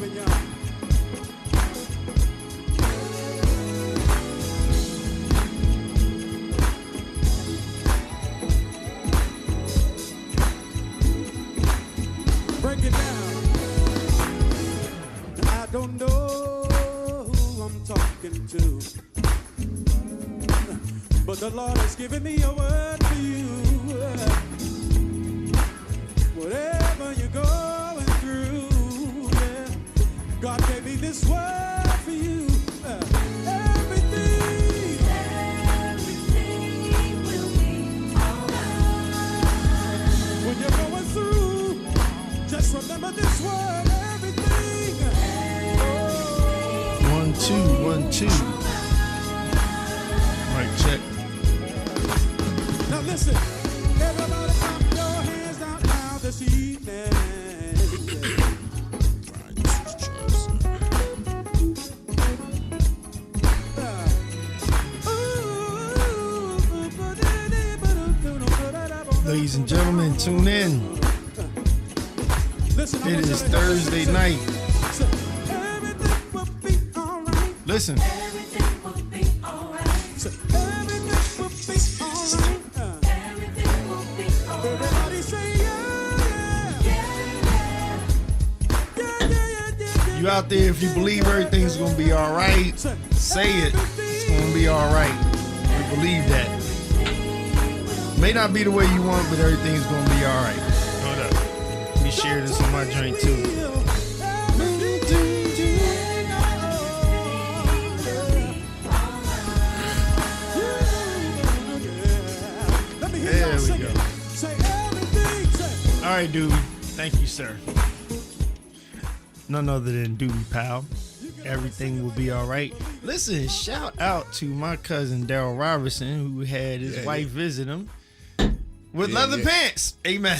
moving, y'all. Break it down. I don't know who I'm talking to, but the Lord has given me a word for you. Whatever you're going through, yeah, God gave me this word for you. Everything will be alright. When you're going through, just remember this word. Everything. Oh. 1 2 1 2. Mic check. Now listen, everybody clap your hands out now this evening. Ladies and gentlemen, tune in. Listen, It is Thursday night. everything will be alright. Listen, Everything will be alright. Everything will be alright. Everything will be alright. Everybody say yeah, yeah. you out there, if you believe everything's gonna be all right, say it. It's gonna be all right. We believe that. May not be the way you want, but everything's gonna be all right. Hold up. Let me share this on my joint too. There we go. All right, dude. Thank you, sir. None other than Duty Pal. Everything will be all right. Listen, shout out to my cousin Daryl Robertson, who had his wife visit him with leather pants. Amen.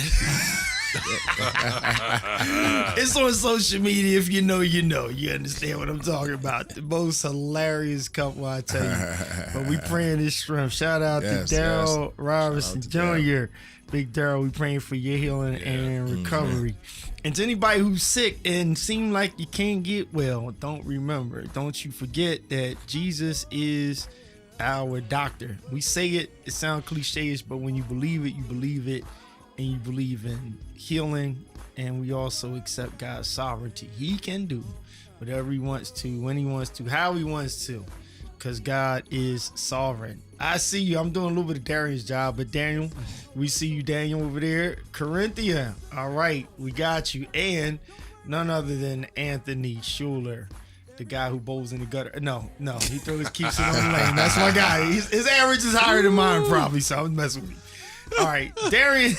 It's on social media. If you know, you know. You understand what I'm talking about. The most hilarious couple, I tell you. But we praying his strength. Shout out to Daryl Robertson Jr. Big Daryl, we praying for your healing and recovery. And to anybody who's sick and seem like you can't get well, don't you forget that Jesus is our doctor. We say it sounds cliche-ish, but when you believe it, and you believe in healing, and we also accept God's sovereignty. He can do whatever he wants to, when he wants to, how he wants to, because God is sovereign. I see you. I'm doing a little bit of Darian's job, but Daniel, we see you, Daniel, over there. Corinthia. All right, we got you. And none other than Anthony Schuler, the guy who bowls in the gutter. No, he keeps it on the lane. That's my guy. His average is higher than mine, probably, so I'm messing with you. All right, Darian.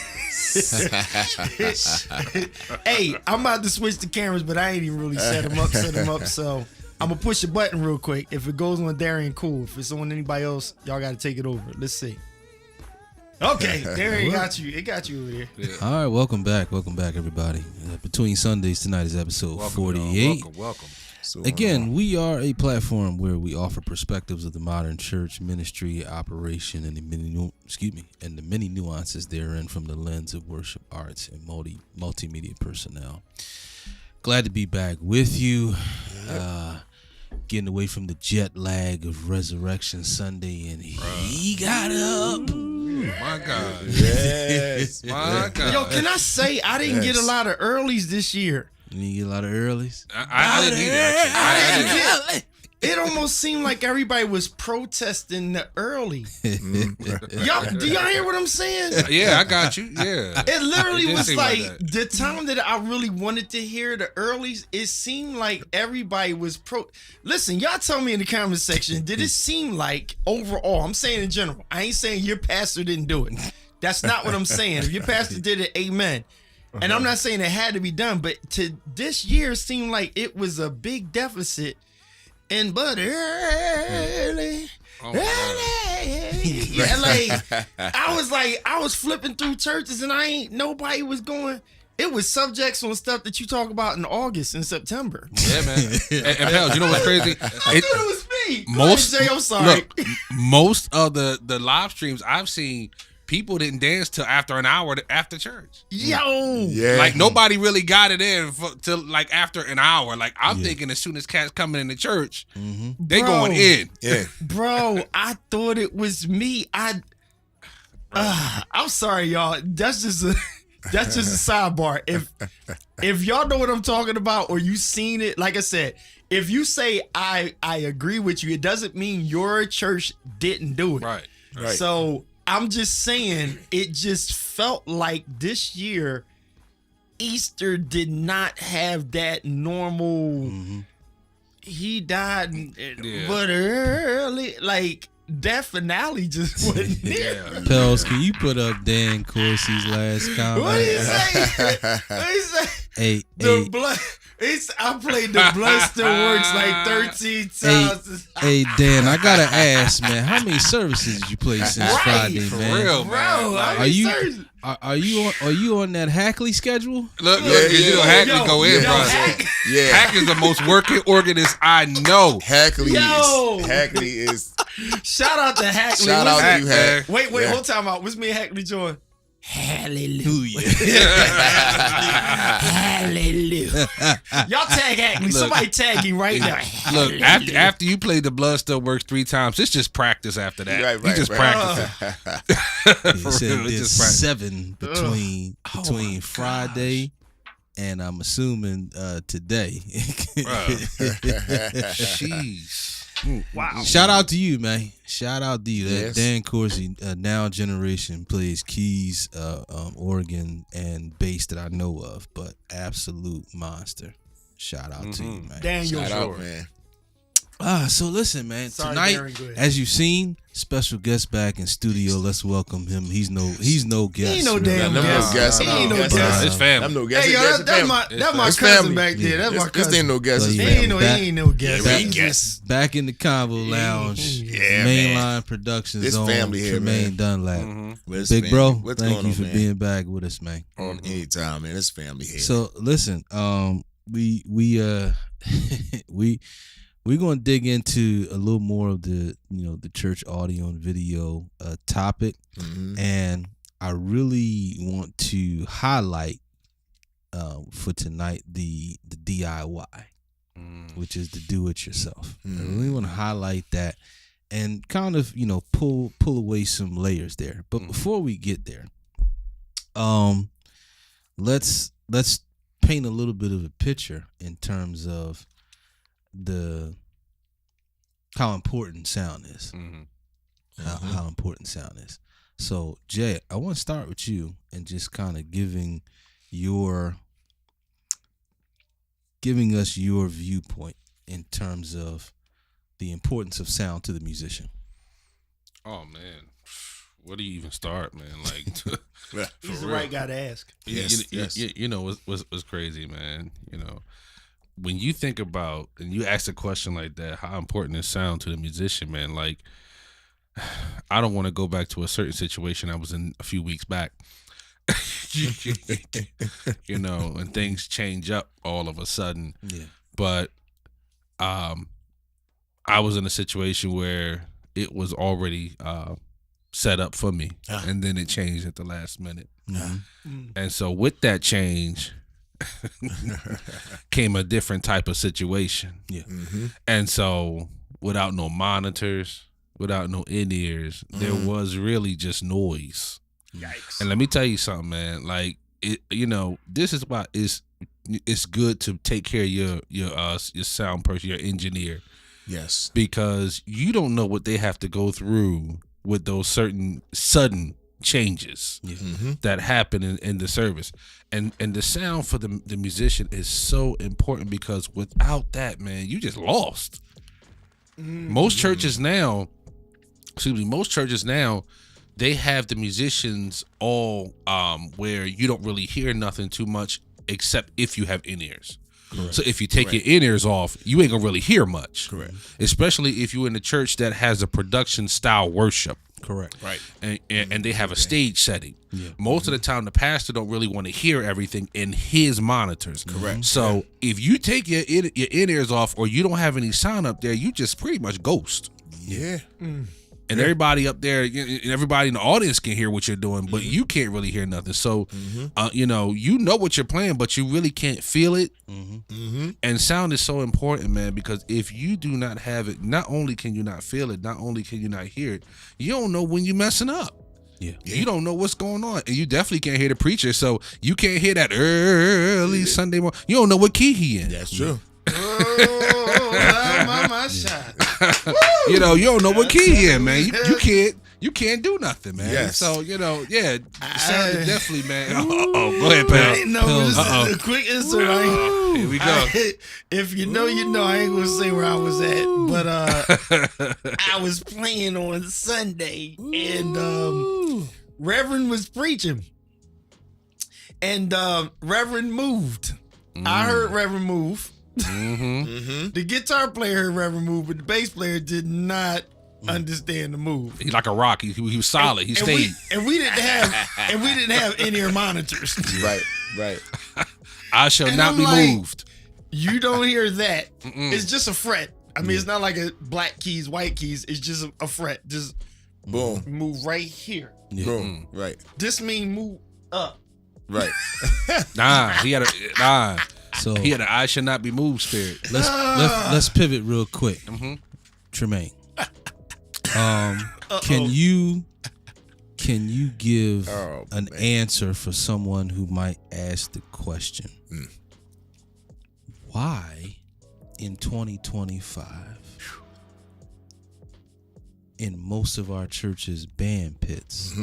Hey, I'm about to switch the cameras, but I ain't even really set them up. So I'm going to push a button real quick. If it goes on Darian, cool. If it's on anybody else, y'all got to take it over. Let's see. Okay, Darian got you. It got you over there. Yeah. All right, welcome back, everybody. Between Sundays, tonight is episode 48. Welcome. Again, we are a platform where we offer perspectives of the modern church ministry operation and the many nuances therein from the lens of worship, arts, and multimedia personnel. Glad to be back with you. Getting away from the jet lag of Resurrection Sunday, and he got up. My God. Yes. My God. Yo, can I say I didn't get a lot of earlies this year? You didn't get a lot of earlies? I didn't either, actually. It almost seemed like everybody was protesting the early. Y'all, do y'all hear what I'm saying? Yeah, I got you. Yeah. It literally was seem like that. the time that I really wanted to hear the earlies, it seemed like everybody was Listen, y'all tell me in the comment section, did it seem like overall, I'm saying in general, I ain't saying your pastor didn't do it. That's not what I'm saying. If your pastor did it, amen. And I'm not saying it had to be done, but to this year seemed like it was a big deficit. But early. Yeah, like I was flipping through churches and nobody was going. It was subjects on stuff that you talk about in August and September. Yeah, man. And hell, you know what's crazy? I thought it was me. Most, Jay, I'm sorry. Look, most of the live streams I've seen people didn't dance till after an hour after church. Yo. Yeah. Like nobody really got it in till like after an hour. Like I'm thinking as soon as cats coming in the church, they Bro. going in. Yeah. Bro, I thought it was me. I'm sorry, y'all. That's just a sidebar. If y'all know what I'm talking about or you seen it, like I said, if you say I agree with you, it doesn't mean your church didn't do it. Right. Right. So I'm just saying, it just felt like this year Easter did not have that normal. He died, but early, like that finale just wasn't there. Pels, can you put up Dan Corsi's last comment? What do you say? What do you say? Hey, The blood. I played the blood still works like 13 times. Hey, Dan, I gotta ask, man, how many services did you play since Right. Friday, For man? real, Bro, man. Like, Are you on that Hackley schedule? look, Yeah, you know, yeah. Hackley Yo, go in, yo, bro. Hack- Yeah. Hack is the most working organist I know. Hackley Yo. is. Shout out to Hackley. Shout out What's to you, man. Hack. Wait, Yeah. hold time out. What's me and Hackley join? Hallelujah. Hallelujah. Y'all tag Hackley. Look. Somebody tag him right now. Look, after you play the blood still works 3 times, it's just practice after that. Right, you right, just right. practice it. He For said real, it's there's just practice. 7 between Friday and I'm assuming today. Jeez. Wow. Shout out to you, man. Shout out to you. That Yes. Dan Corsi, Now Generation, plays keys, organ, and bass that I know of, but absolute monster. Shout out to you, man. Daniel Shout Shore. out, man. So listen, man. Sorry, Tonight, Darren, go ahead. as you've seen, special guest back in studio. Let's welcome him. He's no guest. He ain't no really. damn Them no guest. guests. He ain't no guests. guest. It's family. Them no guests. Hey, yo, That's that's my It's cousin family. back there. That's my This cousin. ain't no guests. So, It's yeah. He family. ain't no guest. Yeah, He we just- guests. Back in the Convo Lounge, Yeah, Mainline man. Productions This on family here, Tremaine man. Dunlap. But it's Big family. bro, What's thank going you on, for man? being back with us, man. On anytime, man. It's family here. So listen, we we're gonna dig into a little more of the the church audio and video topic, and I really want to highlight for tonight the DIY, which is the do it yourself. I really want to highlight that and kind of pull away some layers there. But before we get there, let's paint a little bit of a picture in terms of how important sound is. How important sound is. So Jay, I want to start with you and just kind of giving us your viewpoint in terms of the importance of sound to the musician. Oh man, where do you even start, man? Like, He's the right guy to ask. you know what's crazy, man. When you think about and you ask a question like that, how important is sound to the musician, man? Like, I don't want to go back to a certain situation I was in a few weeks back. And things change up all of a sudden. Yeah. But I was in a situation where it was already set up for me, and then it changed at the last minute. And so with that change came a different type of situation. Yeah. And so without no monitors, without no in-ears, there was really just noise. Yikes. And let me tell you something, man. Like, this is why it's good to take care of your sound person, your engineer, Yes. because you don't know what they have to go through with those certain sudden changes that happen in the service. And the sound for the musician is so important, because without that, man, you just lost. Most churches now, they have the musicians all where you don't really hear nothing too much except if you have in-ears. Correct. So if you take your in-ears off, you ain't gonna really hear much. Correct. Especially if you're in a church that has a production style worship. Correct. Right. And they have a stage setting. Most of the time, the pastor don't really want to hear everything in his monitors. Correct. So if you take your in-ears off, or you don't have any sound up there, you just pretty much ghost. Yeah. and everybody up there, and everybody in the audience can hear what you're doing, but you can't really hear nothing. So, you know what you're playing, but you really can't feel it. And sound is so important, man, because if you do not have it, not only can you not feel it, not only can you not hear it, you don't know when you're messing up. Yeah. You don't know what's going on, and you definitely can't hear the preacher, so you can't hear that early Sunday morning. You don't know what key he in. That's true. My shot. You know, you don't know what key he in, man. You can't do nothing, man. Yes. So, you know, yeah, sound is definitely, man. Go ahead, pal. No, this is a quick insert. Here we go. If you know, you know. I ain't gonna say where I was at, but I was playing on Sunday, and Reverend was preaching, and Reverend moved. I heard Reverend move. The guitar player heard Reverend move, but the bass player did not understand the move. He's like a rock. He was solid. He stayed. We didn't have in-ear monitors. Right. I shall And not I'm be like, moved. You don't hear that. It's just a fret. I mean, it's not like a black keys, white keys. It's just a fret. Just Boom. move right here. Boom. Right. This mean move up. Right. He had a So he had an I shall not be moved spirit. let's pivot real quick. Tremaine, can you give an answer for someone who might ask the question, why in 2025 in most of our churches' band pits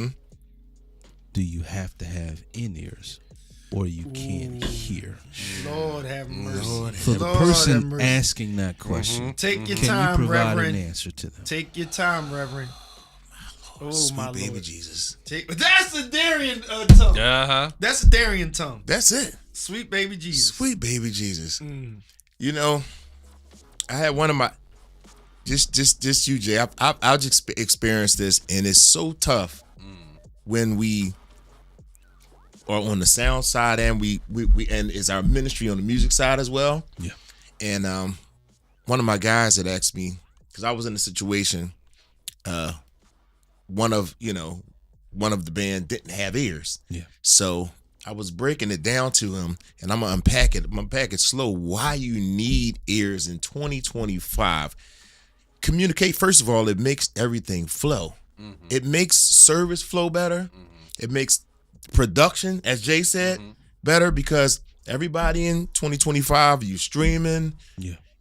do you have to have in-ears or you can't hear? Lord have mercy. For the Lord have person mercy. asking that question, Take your can time, you provide Reverend. an answer to them? Take your time, Reverend. Oh, Sweet my baby Lord. Jesus. That's a Darian tongue. That's a Darian tongue. That's it. Sweet baby Jesus. Sweet baby Jesus. You know, I had one of my just you, Jay. I've just experienced this, and it's so tough when we are on the sound side, and we and it's our ministry on the music side as well. Yeah. And one of my guys had asked me, because I was in a situation, one of the band didn't have ears. Yeah. So I was breaking it down to him, and I'm gonna unpack it. I'm gonna unpack it slow. Why you need ears in 2025? Communicate. First of all, it makes everything flow. It makes service flow better. It makes production, as Jay said, better, because everybody in 2025, you streaming,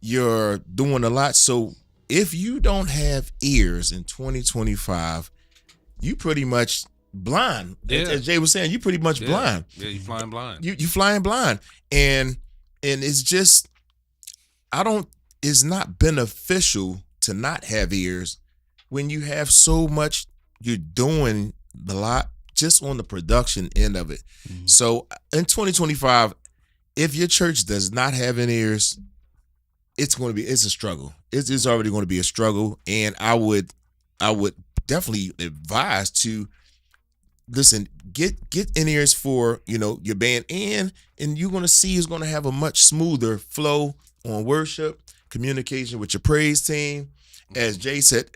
you're doing a lot. So if you don't have ears in 2025, you pretty much blind. As Jay was saying, you pretty much blind. Yeah, you flying blind. You flying blind. And it's just, it's not beneficial to not have ears when you have so much, you're doing a lot just on the production end of it. So in 2025, if your church does not have any ears, it's a struggle. It's already going to be a struggle. And I would definitely advise to listen, get in ears for, your band, and you're going to see it's going to have a much smoother flow on worship, communication with your praise team. As Jay said,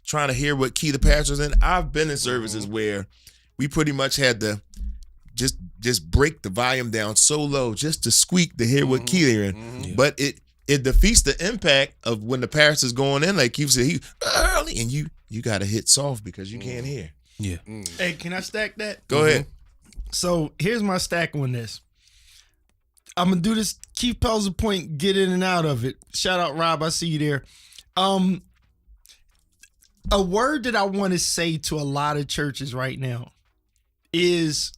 trying to hear what key the pastor's in. I've been in services where we pretty much had to just break the volume down so low just to squeak to hear what key they're in. Yeah. But it defeats the impact of when the pastor's going in, like you said, he early, and you got to hit soft because you can't hear. Yeah. Hey, can I stack that? Go ahead. So here's my stack on this. I'm gonna do this. Keith Pelzer point, get in and out of it. Shout out Rob, I see you there. A word that I want to say to a lot of churches right now is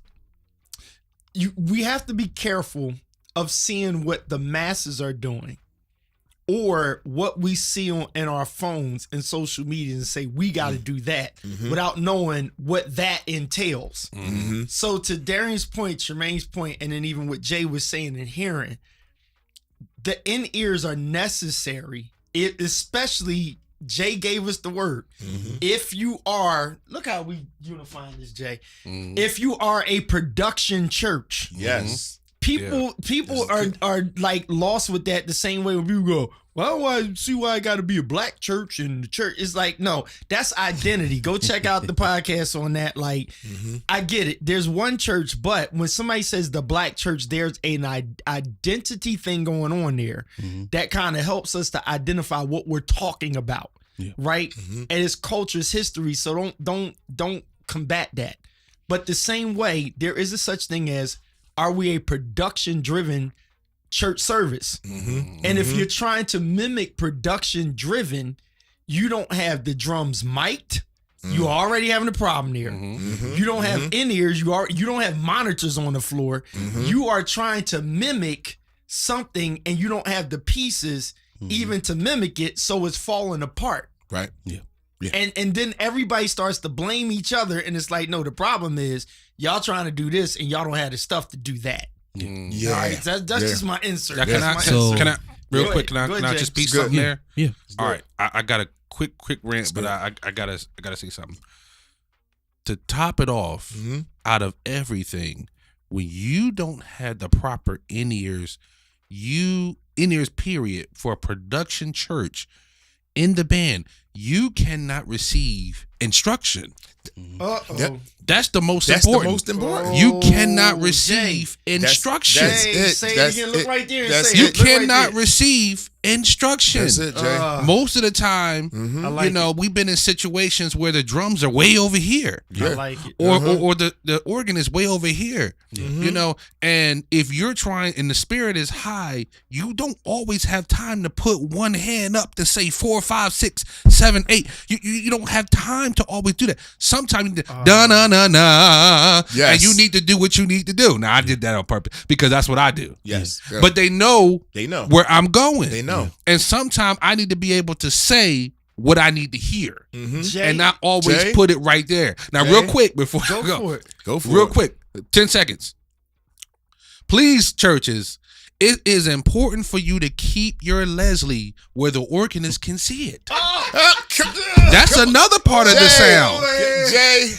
we have to be careful of seeing what the masses are doing or what we see in our phones and social media and say we got to do that without knowing what that entails. So to Darian's point, Tremaine's point, and then even what Jay was saying and hearing, the in-ears are necessary. Especially Jay gave us the word. If you are, look how we unifying this, Jay. If you are a production church, yes, People are like lost with that the same way when people go, well, do I see why I got to be a black church and the church? It's like, no, that's identity. Go check out the podcast on that. Like, I get it. There's one church, but when somebody says the black church, there's an identity thing going on there that kind of helps us to identify what we're talking about, right? And it's culture's history. So don't combat that. But the same way, there is a such thing as, are we a production-driven church service? And if you're trying to mimic production-driven, you don't have the drums mic'd. You already having a problem there. You don't have in-ears. You don't have monitors on the floor. You are trying to mimic something, and you don't have the pieces even to mimic it, so it's falling apart. Right. Yeah. And then everybody starts to blame each other, and it's like, no, the problem is y'all trying to do this, and y'all don't have the stuff to do that. Yeah. All right, that's just my insert. Now, Can I real Go quick? ahead. Can Go I ahead, just Jay. speak something there? Yeah. All right. I got a quick rant, but I gotta say something. To top it off, out of everything, when you don't have the proper in-ears period for a production church in the band, you cannot receive instruction. Yep. That's the most That's important. the most important. You cannot receive instruction. That's Hey, it. say That's it again. Look it. right there and That's say You it. Look right cannot there. receive instruction. That's it, Jay. Most of the time, I like we've been in situations where the drums are way over here. it. I like it. Or the organ is way over here, and if you're trying and the spirit is high, you don't always have time to put one hand up to say 4, 5, 6, 7, 8. You don't have time to always do that. Sometimes you need to da-na-na-na, Yes. and you need to do what you need to do. Now I did that on purpose because that's what I do. Yes. But they know where I'm going. They know. And sometimes I need to be able to say what I need to hear Jay, and not always Jay? put it right there. Now, Jay? real quick before I go go, for it. Go for real it. quick, 10 seconds. Please, churches, it is important for you to keep your Leslie where the organist can see it. That's another part of the sound. Jay,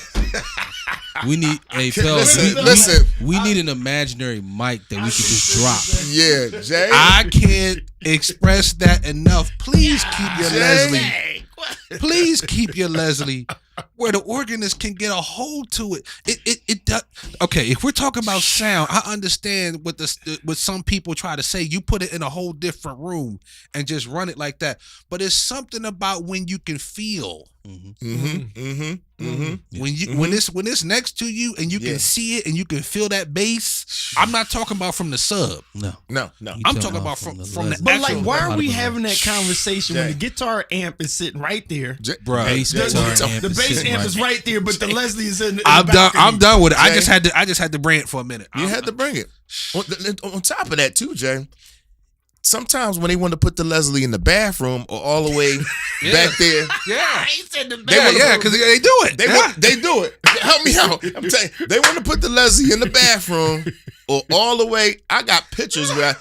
We need Pels, listen. we need an imaginary mic that we could just drop. Yeah, Jay. I can't express that enough. Please keep your Leslie. Please keep your Leslie where the organist can get a hold to it. It does. Okay, if we're talking about sound, I understand what what some people try to say. You put it in a whole different room and just run it like that. But it's something about when you can feel. When it's next to you and you can see it and you can feel that bass. I'm not talking about from the sub. No. No. I'm talking about from the Leslie. But like, actual. why are we Jay. having that conversation when Jay. the guitar amp is sitting right there? Bruh, Bass Jay, guitar Jay, amp The is bass sitting amp is right there, but the Leslie is in the I'm done. balcony. I'm done with it. I Jay. just had to bring it for a minute. You had to bring it. On top of that, too, Jay. Sometimes when they want to put the Leslie in the bathroom or all the way back there, Yeah. they want to because they do it. They do it. Help me out. I'm telling you, they want to put the Leslie in the bathroom or all the way. I got pictures where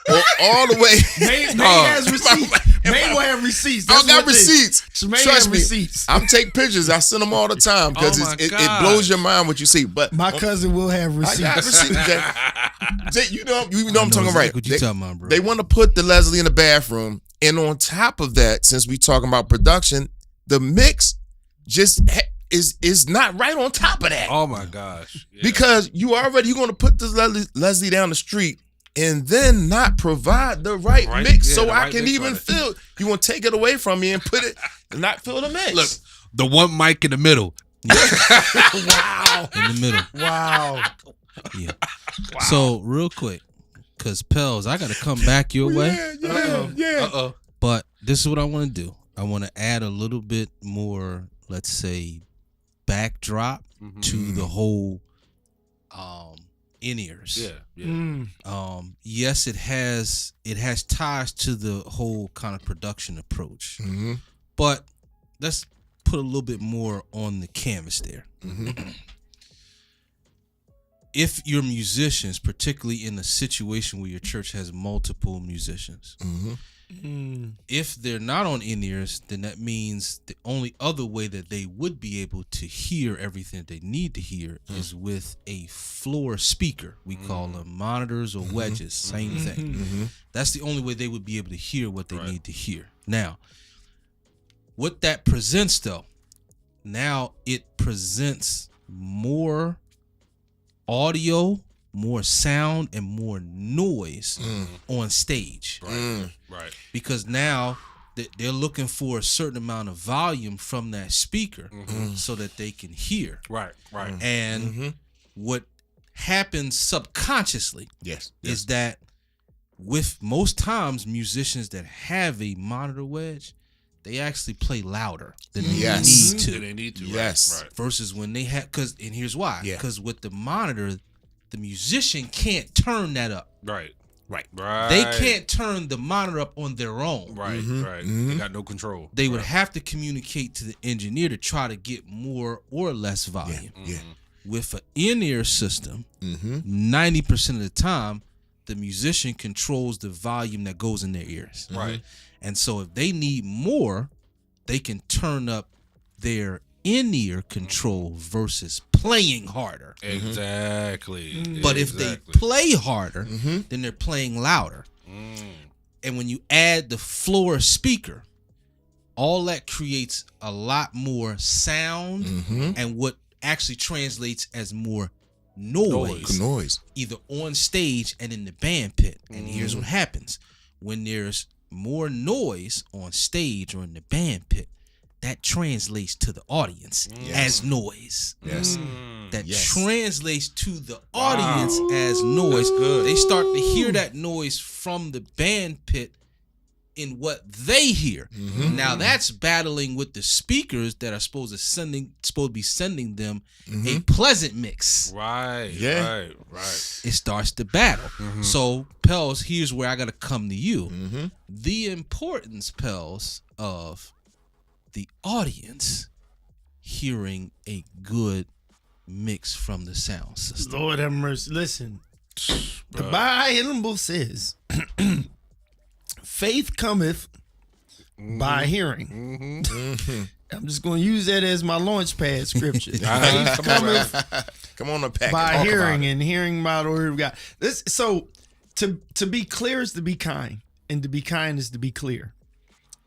or all the way. May has receipts. May will have receipts. I That's got one thing. receipts. Shemaine Trust have me. receipts. I'm take pictures. I send them all the time because Oh my it God. blows your mind what you see. But My cousin will have I receipts. got receipts. Jay. Jay, you know I'm talking right. What you talking about, bro? They want to put the Leslie in the bathroom, and on top of that, since we talking about production, the mix just is not right on top of that. Oh my gosh. Yeah. Because you're going to put this Leslie down the street and then not provide the right mix so the I right can mix even on it. feel. You want to take it away from me and put it and not feel the mix. Look, the one mic in the middle. Wow. in the middle. Wow. Yeah. So real quick, cause Pels, I gotta come back your way. Yeah. Uh-oh. But this is what I want to do. I want to add a little bit more, let's say, backdrop to the whole in-ears. Yeah. Yes, it has ties to the whole kind of production approach. But let's put a little bit more on the canvas there. If you're musicians, particularly in a situation where your church has multiple musicians, If they're not on in-ears, then that means the only other way that they would be able to hear everything that they need to hear is with a floor speaker. We call them monitors or wedges, same thing. That's the only way they would be able to hear what they need to hear. Now, what that presents though, now it presents more audio, more sound, and more noise on stage. Right. Because now they're looking for a certain amount of volume from that speaker so that they can hear. Right. And what happens subconsciously is that with most times musicians that have a monitor wedge, they actually play louder than they need to. They need to. Yes. Right. Versus when they have, and here's why. Because with the monitor, the musician can't turn that up. Right. They can't turn the monitor up on their own. Right. They got no control. They would have to communicate to the engineer to try to get more or less volume. With an in-ear system, 90% of the time, the musician controls the volume that goes in their ears. Right. And so if they need more, they can turn up their in-ear control versus playing harder. Exactly. But if they play harder, then they're playing louder. And when you add the floor speaker, all that creates a lot more sound and what actually translates as more noise. Either on stage and in the band pit. And here's what happens. When there's more noise on stage or in the band pit, that translates to the audience as noise. That translates to the audience as noise. They start to hear that noise from the band pit in what they hear. Now that's battling with the speakers that are supposed to be sending them a pleasant mix. Right. It starts to battle. So Pels, here's where I gotta come to you. The importance, Pels, of the audience hearing a good mix from the sound system. Lord have mercy. Listen, the Bible says, faith cometh by hearing. I'm just going to use that as my launch pad scripture. Faith cometh Come on, unpack by it. hearing, and hearing by the word of God. So to be clear is to be kind, and to be kind is to be clear.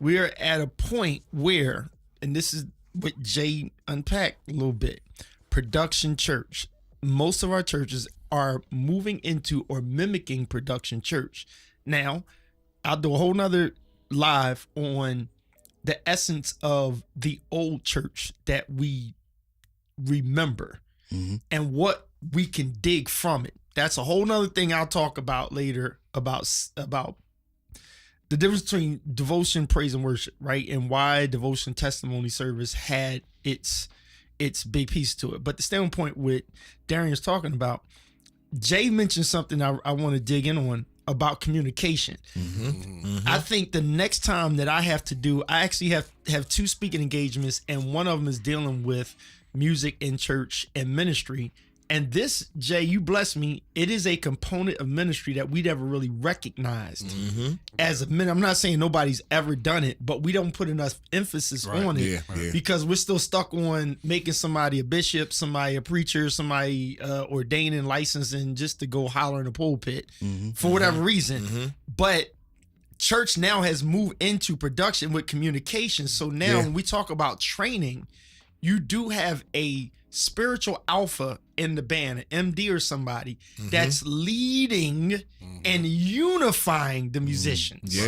We are at a point where, and this is what Jay unpacked a little bit, production church. Most of our churches are moving into or mimicking production church. Now, I'll do a whole nother live on the essence of the old church that we remember and what we can dig from it. That's a whole nother thing I'll talk about later about the difference between devotion, praise, and worship, right? And why devotion testimony service had its big piece to it. But the standpoint with Darian's talking about, Jay mentioned something I want to dig in on about communication. I think the next time that I have to do, I actually have two speaking engagements, and one of them is dealing with music in church and ministry. And this, Jay, you bless me, it is a component of ministry that we never really recognized as a minute. I'm not saying nobody's ever done it, but we don't put enough emphasis on it because we're still stuck on making somebody a bishop, somebody a preacher, somebody ordaining, licensing just to go holler in the pulpit for whatever reason. But church now has moved into production with communication. So now when we talk about training, you do have a spiritual alpha in the band, an MD or somebody that's leading and unifying the musicians.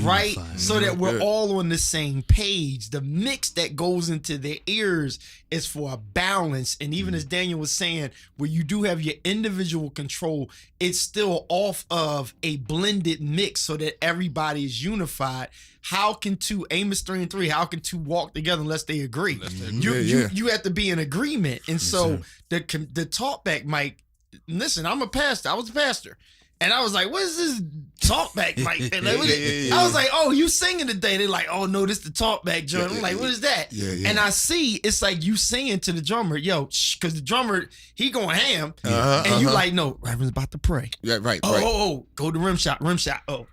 Right? So that we're all on the same page. The mix that goes into their ears is for a balance. And even as Daniel was saying, where you do have your individual control, it's still off of a blended mix so that everybody is unified. How can two, Amos 3 and 3, how can two walk together unless they agree? You have to be in agreement. And so the talkback mic, listen, I'm a pastor. I was a pastor. And I was like, what is this talkback mic? I was like, oh, you singing today? They're like, oh, no, this the talkback joint. I'm like, what is that? And I see it's like you saying to the drummer, yo, shh, because the drummer, he going ham. And you like, no, Reverend's about to pray. Right. Oh, go to rim shot. Oh.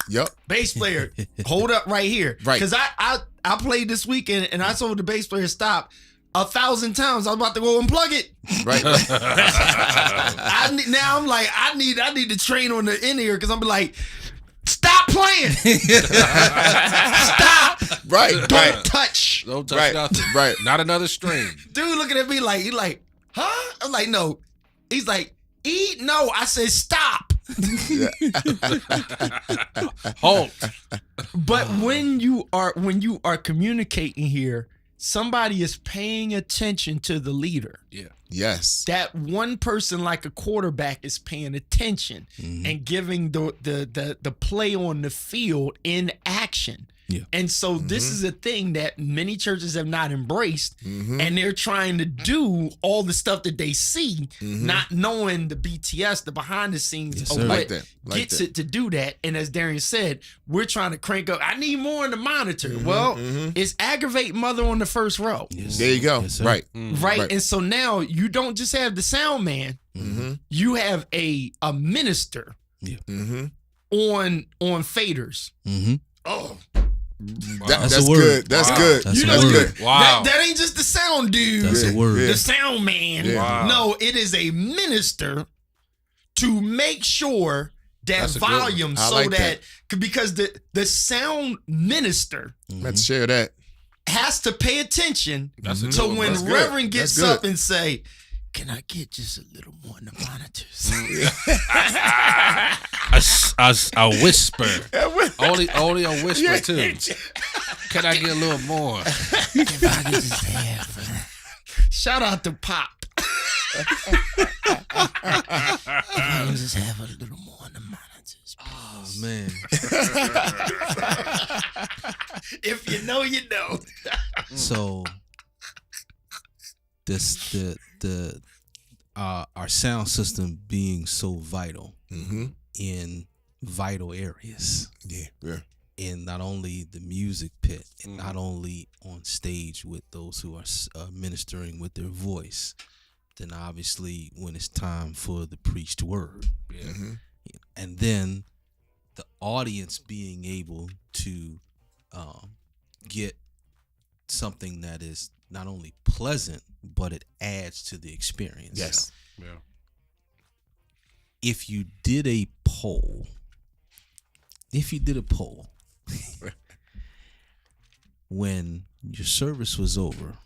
Yep. Bass player, hold up right here. Right. Because I played this weekend and I told the bass player stop 1,000 times. I was about to go unplug it. Right. Now I'm like, I need to train on the in ear because I'm like, stop playing. Stop. Right. Don't touch. Don't touch Right. nothing. Right. Not another string. Dude looking at me like, he like, huh? I'm like, no. He's like, E? No. I said, stop. Halt. But when you are communicating here, somebody is paying attention to the leader. Yeah. Yes. That one person, like a quarterback, is paying attention and giving the play on the field in action. Yeah. And so this is a thing that many churches have not embraced, and they're trying to do all the stuff that they see, not knowing the BTS, the behind the scenes Yes, of sir. what Like that. Like gets that. it to do that. And as Darian said, we're trying to crank up. I need more in the monitor. Well, it's aggravate mother on the first row. Yes. There you go. Yes, sir. Right. Right? Right. And so now you don't just have the sound man, you have a minister Mm-hmm. on faders. Mm-hmm. Oh, That's a word. good. That's Wow. good. That's a That's word. good. Wow. that ain't just the sound dude. That's a word. The sound man. Yeah. Wow. No, it is a minister to make sure that That's a good one. volume I so like that because the sound minister Let's share that. has to pay attention That's a good to one. when That's good. Reverend gets That's good. up and say, "Can I get just a little more in the monitors?" A whisper. Only a whisper too. Can I get a little more? If I could just have. Shout out to Pop. If I could just have a little more in the monitors. Oh man. If you know, you know. So our sound system being so vital in vital areas, Yeah. in not only the music pit and not only on stage with those who are ministering with their voice, then obviously when it's time for the preached word, and then the audience being able to get something that is not only pleasant, but it adds to the experience. Yes. Yeah. If you did a poll, when your service was over,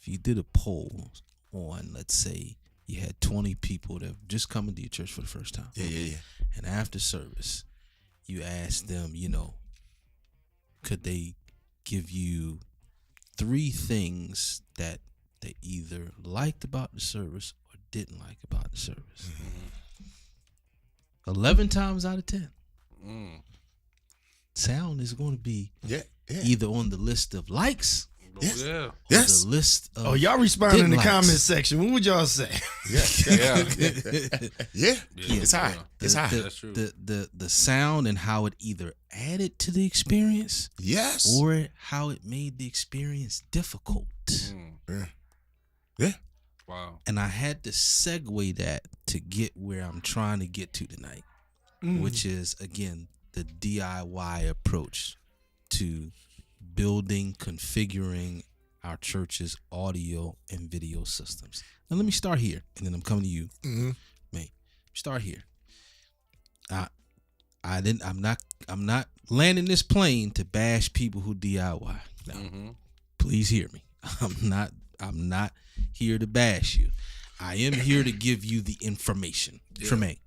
if you did a poll on, let's say, you had 20 people that have just come into your church for the first time. Yeah. And after service, you asked them, could they give you 3 things that they either liked about the service or didn't like about the service? 11 times out of 10, sound is going to be Yeah. either on the list of likes Yes. Yeah. or Yes. the list of Oh, y'all responding in the didn't likes. comment section. What would y'all say? Yeah. It's high. It's high. That's true. The sound and how it either added to the experience Yes. or how it made the experience difficult. Yeah. Wow. And I had to segue that to get where I'm trying to get to tonight, which is, again, the DIY approach to building, configuring our church's audio and video systems. Now, let me start here, and then I'm coming to you, May. Start here. I'm not landing this plane to bash people who DIY. Now, please hear me. I'm not here to bash you. I am here to give you the information. Tremaine.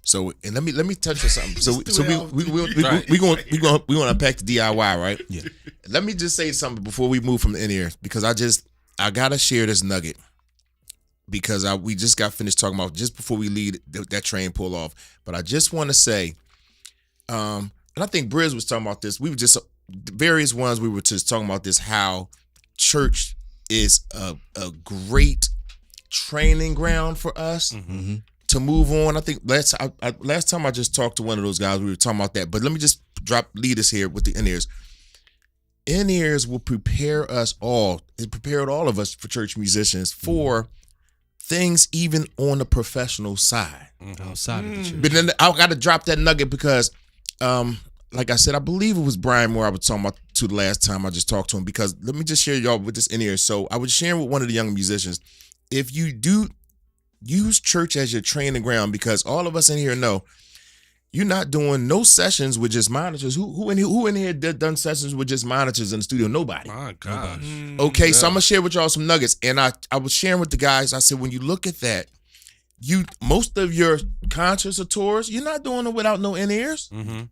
So, and let me touch on something. We gonna unpack the DIY, right? Yeah. Let me just say something before we move from the in-ear, because I gotta share this nugget, because we just got finished talking about just before we leave that train pull off. But I just want to say, and I think Briz was talking about this. We were just various ones. We were just talking about this, how church is a great training ground for us to move on. I think last time I just talked to one of those guys, we were talking about that. But let me just lead us here with the in-ears. In-ears will prepare us all. It prepared all of us for church musicians for things even on the professional side. Outside of the church. But then I got to drop that nugget, because like I said, I believe it was Brian Moore I was talking about to the last time I just talked to him, because let me just share y'all with this in here. So I was sharing with one of the young musicians, if you do use church as your training ground, because all of us in here know you're not doing no sessions with just monitors. Who in here done sessions with just monitors in the studio? Nobody. My gosh. Okay, so I'm gonna share with y'all some nuggets. And I was sharing with the guys, I said, when you look at that, most of your concerts or tours, you're not doing it without no in-ears. Mm-hmm.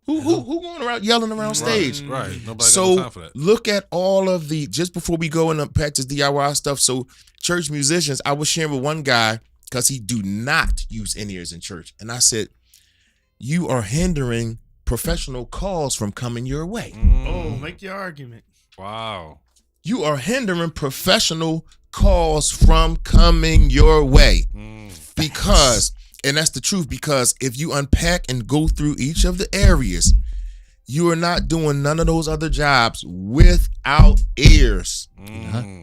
Who going around yelling around stage? Right. Nobody got no So time for that. look at all of the, just before we go and unpack this DIY stuff. So church musicians, I was sharing with one guy, because he do not use in-ears in church. And I said, you are hindering professional calls from coming your way. Oh, make your argument. Wow. You are hindering professional calls from coming your way. Because, and that's the truth, because if you unpack and go through each of the areas, you are not doing none of those other jobs without ears.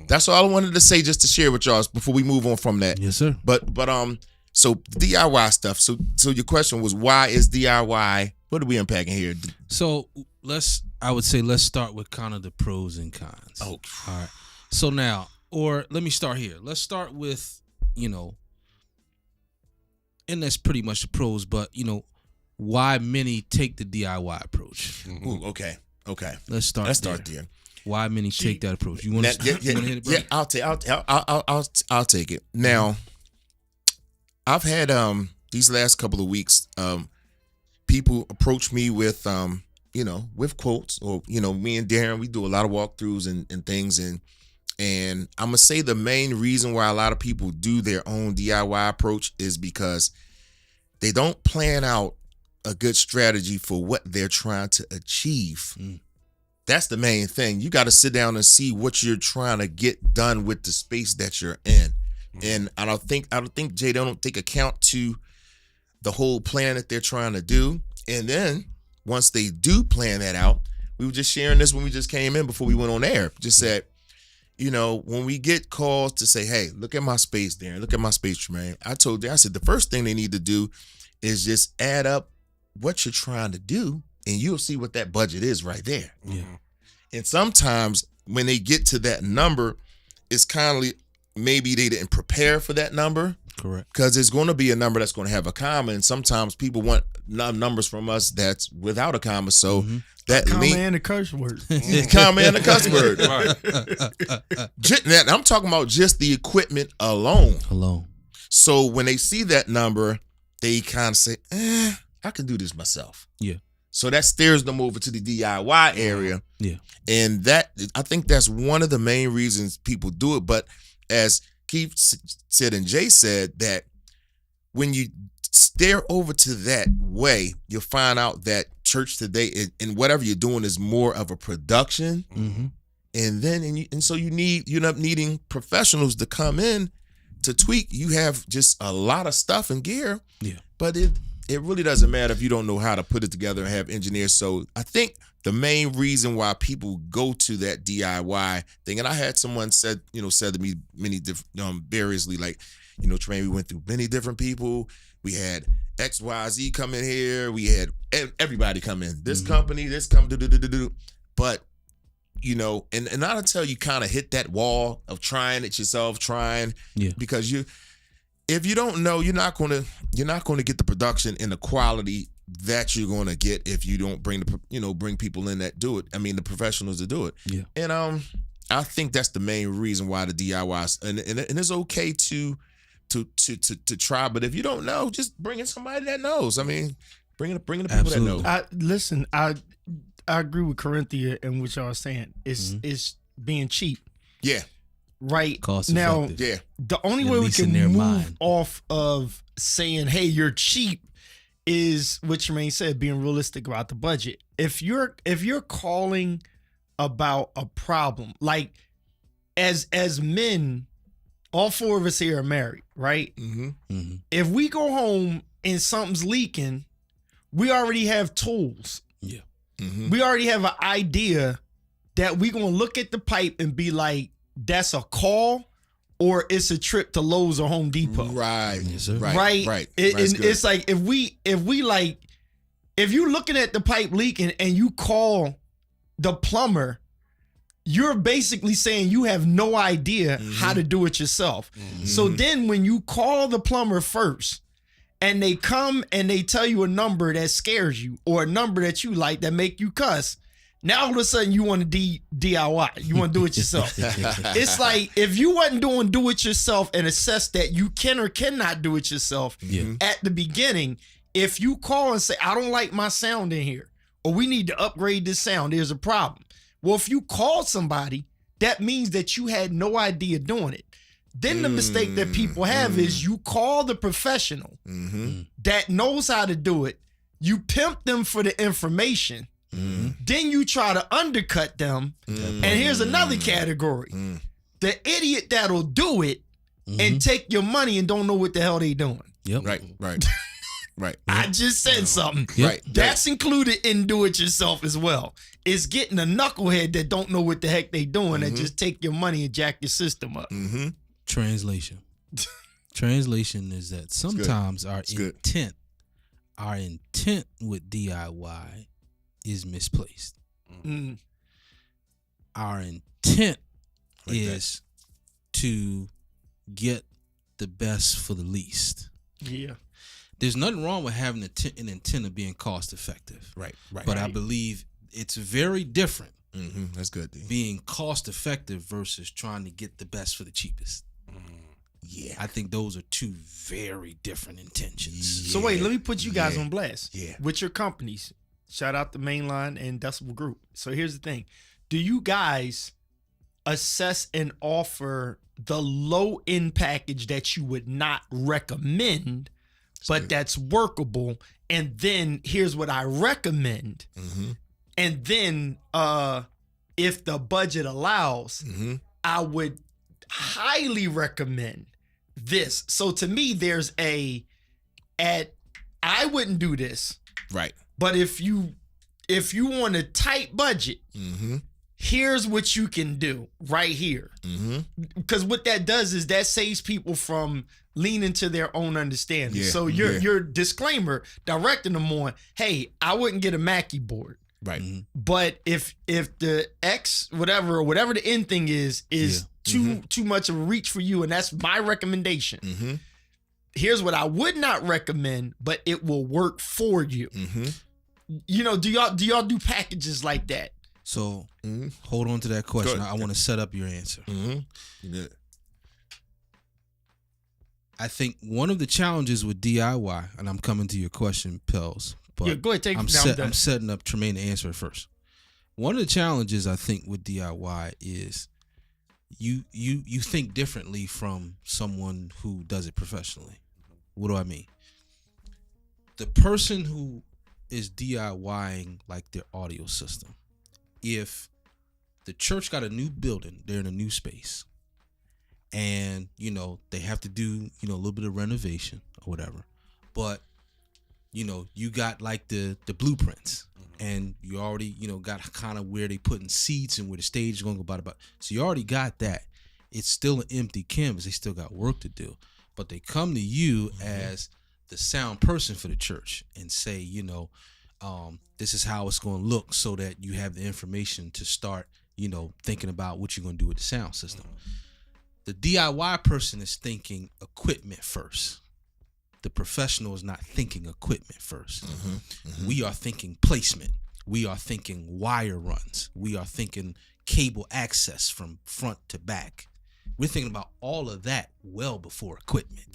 That's all I wanted to say, just to share with y'all before we move on from that. Yes, sir. But so DIY stuff. So your question was, why is DIY? What are we unpacking here? So I would say let's start with kind of the pros and cons. Oh, all right. So now, or let me start here. Let's start with, and that's pretty much the pros, but why many take the DIY approach. Ooh, okay. Let's start there. Why many take that approach? You want to hit it, bro? Yeah, I'll take it. Now, I've had these last couple of weeks people approach me with with quotes, or me and Darren, we do a lot of walkthroughs and things, and I'm gonna say the main reason why a lot of people do their own DIY approach is because they don't plan out a good strategy for what they're trying to achieve. That's the main thing. You got to sit down and see what you're trying to get done with the space that you're in. And I don't think Jay, they don't take account to the whole plan that they're trying to do. And then once they do plan that out, we were just sharing this when we just came in before we went on air. Just said, when we get calls to say, hey, look at my space, Darren, look at my space, Tremaine. I said, the first thing they need to do is just add up what you're trying to do, and you'll see what that budget is right there. Yeah. And sometimes when they get to that number, it's kind of maybe they didn't prepare for that number. Correct. Because there's going to be a number that's going to have a comma, and sometimes people want numbers from us that's without a comma. So that Comma and a curse word. comma and a cuss word. Right. Now, I'm talking about just the equipment alone. Alone. So when they see that number, they kind of say, I can do this myself. Yeah. So that steers them over to the DIY area. Yeah. And I think that's one of the main reasons people do it. But as Keith said and Jay said, that when you stare over to that way, you'll find out that church today and whatever you're doing is more of a production. Mm-hmm. And then, so you end up needing professionals to come in to tweak. You have just a lot of stuff and gear. Yeah. But it really doesn't matter if you don't know how to put it together and have engineers. So I think the main reason why people go to that DIY thing, and I had someone said to me many different, variously, like, Tremaine, we went through many different people. We had XYZ come in here. We had everybody come in. This company, this company, but and not until you kind of hit that wall of trying it yourself, because if you don't know, you're not gonna get the production and the quality that you're gonna get if you don't bring bring people in that do it. I mean, the professionals to do it. Yeah. And I think that's the main reason why the DIYs and it's okay to try, but if you don't know, just bring in somebody that knows. I mean, bring the people Absolutely. that know. I agree with Corinthia and what y'all are saying. It's being cheap. Yeah. Right. Cost now, effective. Yeah. the only At way we least can in their move mind. off of saying, hey, you're cheap, is what Tremaine said, being realistic about the budget. If you're calling about a problem, like as men, all four of us here are married, right? Mm-hmm. Mm-hmm. If we go home and something's leaking, we already have tools. Yeah. Mm-hmm. We already have an idea that we're going to look at the pipe and be like, that's a call or it's a trip to Lowe's or Home Depot. Right. Yes, sir. Right. Right. It- That's and good. it's like if we like if you're looking at the pipe leaking and you call the plumber, you're basically saying you have no idea how to do it yourself. So then when you call the plumber first and they come and they tell you a number that scares you or a number that you like that make you cuss, now all of a sudden you want to DIY. You want to do it yourself. It's like if you wasn't doing do it yourself and assess that you can or cannot do it yourself at the beginning, if you call and say, I don't like my sound in here, or we need to upgrade this sound, there's a problem. Well, if you call somebody, that means that you had no idea doing it. Then the mistake that people have is you call the professional that knows how to do it. You pimp them for the information. Then you try to undercut them. And here's another category. The idiot that'll do it and take your money and don't know what the hell they doing. Yep. Right. I just said something. Right. That's included in do it yourself as well. It's getting a knucklehead that don't know what the heck they doing and just take your money and jack your system up. Translation. Translation is that sometimes our intent with DIY is misplaced. Our intent is to get the best for the least. Yeah. There's nothing wrong with having an intent of being cost effective. Right. But I believe it's very different That's good, D. being cost effective versus trying to get the best for the cheapest. Yeah. I think those are two very different intentions. So wait, let me put you guys on blast. Yeah. With your companies. Shout out to Mainline and Decibel Group. So here's the thing. Do you guys assess and offer the low end package that you would not recommend, but that's workable? And then here's what I recommend. And then if the budget allows, I would highly recommend this. So to me, there's I wouldn't do this. Right. But if you want a tight budget, here's what you can do right here. Because what that does is that saves people from leaning to their own understanding. Yeah, So your disclaimer directing them on, hey, I wouldn't get a Mackie board. Right. But if the X whatever the end thing is too much of a reach for you, and that's my recommendation. Here's what I would not recommend, but it will work for you. You know, do y'all do packages like that? So hold on to that question. I want to set up your answer. Good. I think one of the challenges with DIY, and I'm coming to your question, Pels, but Yeah, go ahead, take I'm, it down. I'm setting up Tremaine to answer it first. One of the challenges I think with DIY is you think differently from someone who does it professionally. What do I mean? The person who is DIYing like their audio system, if the church got a new building, they're in a new space, and you know they have to do a little bit of renovation or whatever, but you got like the blueprints, and you already got kind of where they putting seats and where the stage is going to go about. So you already got that. It's still an empty canvas. They still got work to do, but they come to you as the sound person for the church and say, this is how it's going to look, so that you have the information to start, thinking about what you're going to do with the sound system. The DIY person is thinking equipment first. The professional is not thinking equipment first. We are thinking placement. We are thinking wire runs. We are thinking cable access from front to back. We're thinking about all of that well before equipment.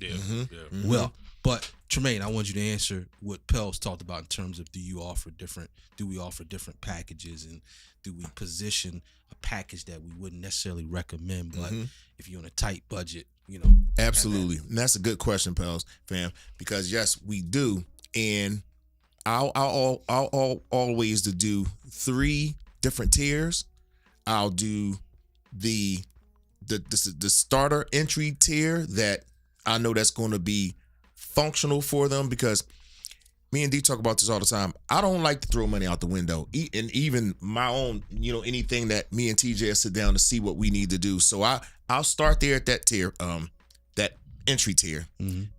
Well, but Tremaine, I want you to answer what Pels talked about in terms of do we offer different packages, and do we position a package that we wouldn't necessarily recommend, but if you're on a tight budget, Absolutely. And that's a good question, Pels, fam, because yes, we do. And I'll always do 3 different tiers. I'll do the starter entry tier that I know that's going to be functional for them, because me and D talk about this all the time. I don't like to throw money out the window, and even my own, anything that me and TJ sit down to see what we need to do. So I'll start there at that tier, that entry tier.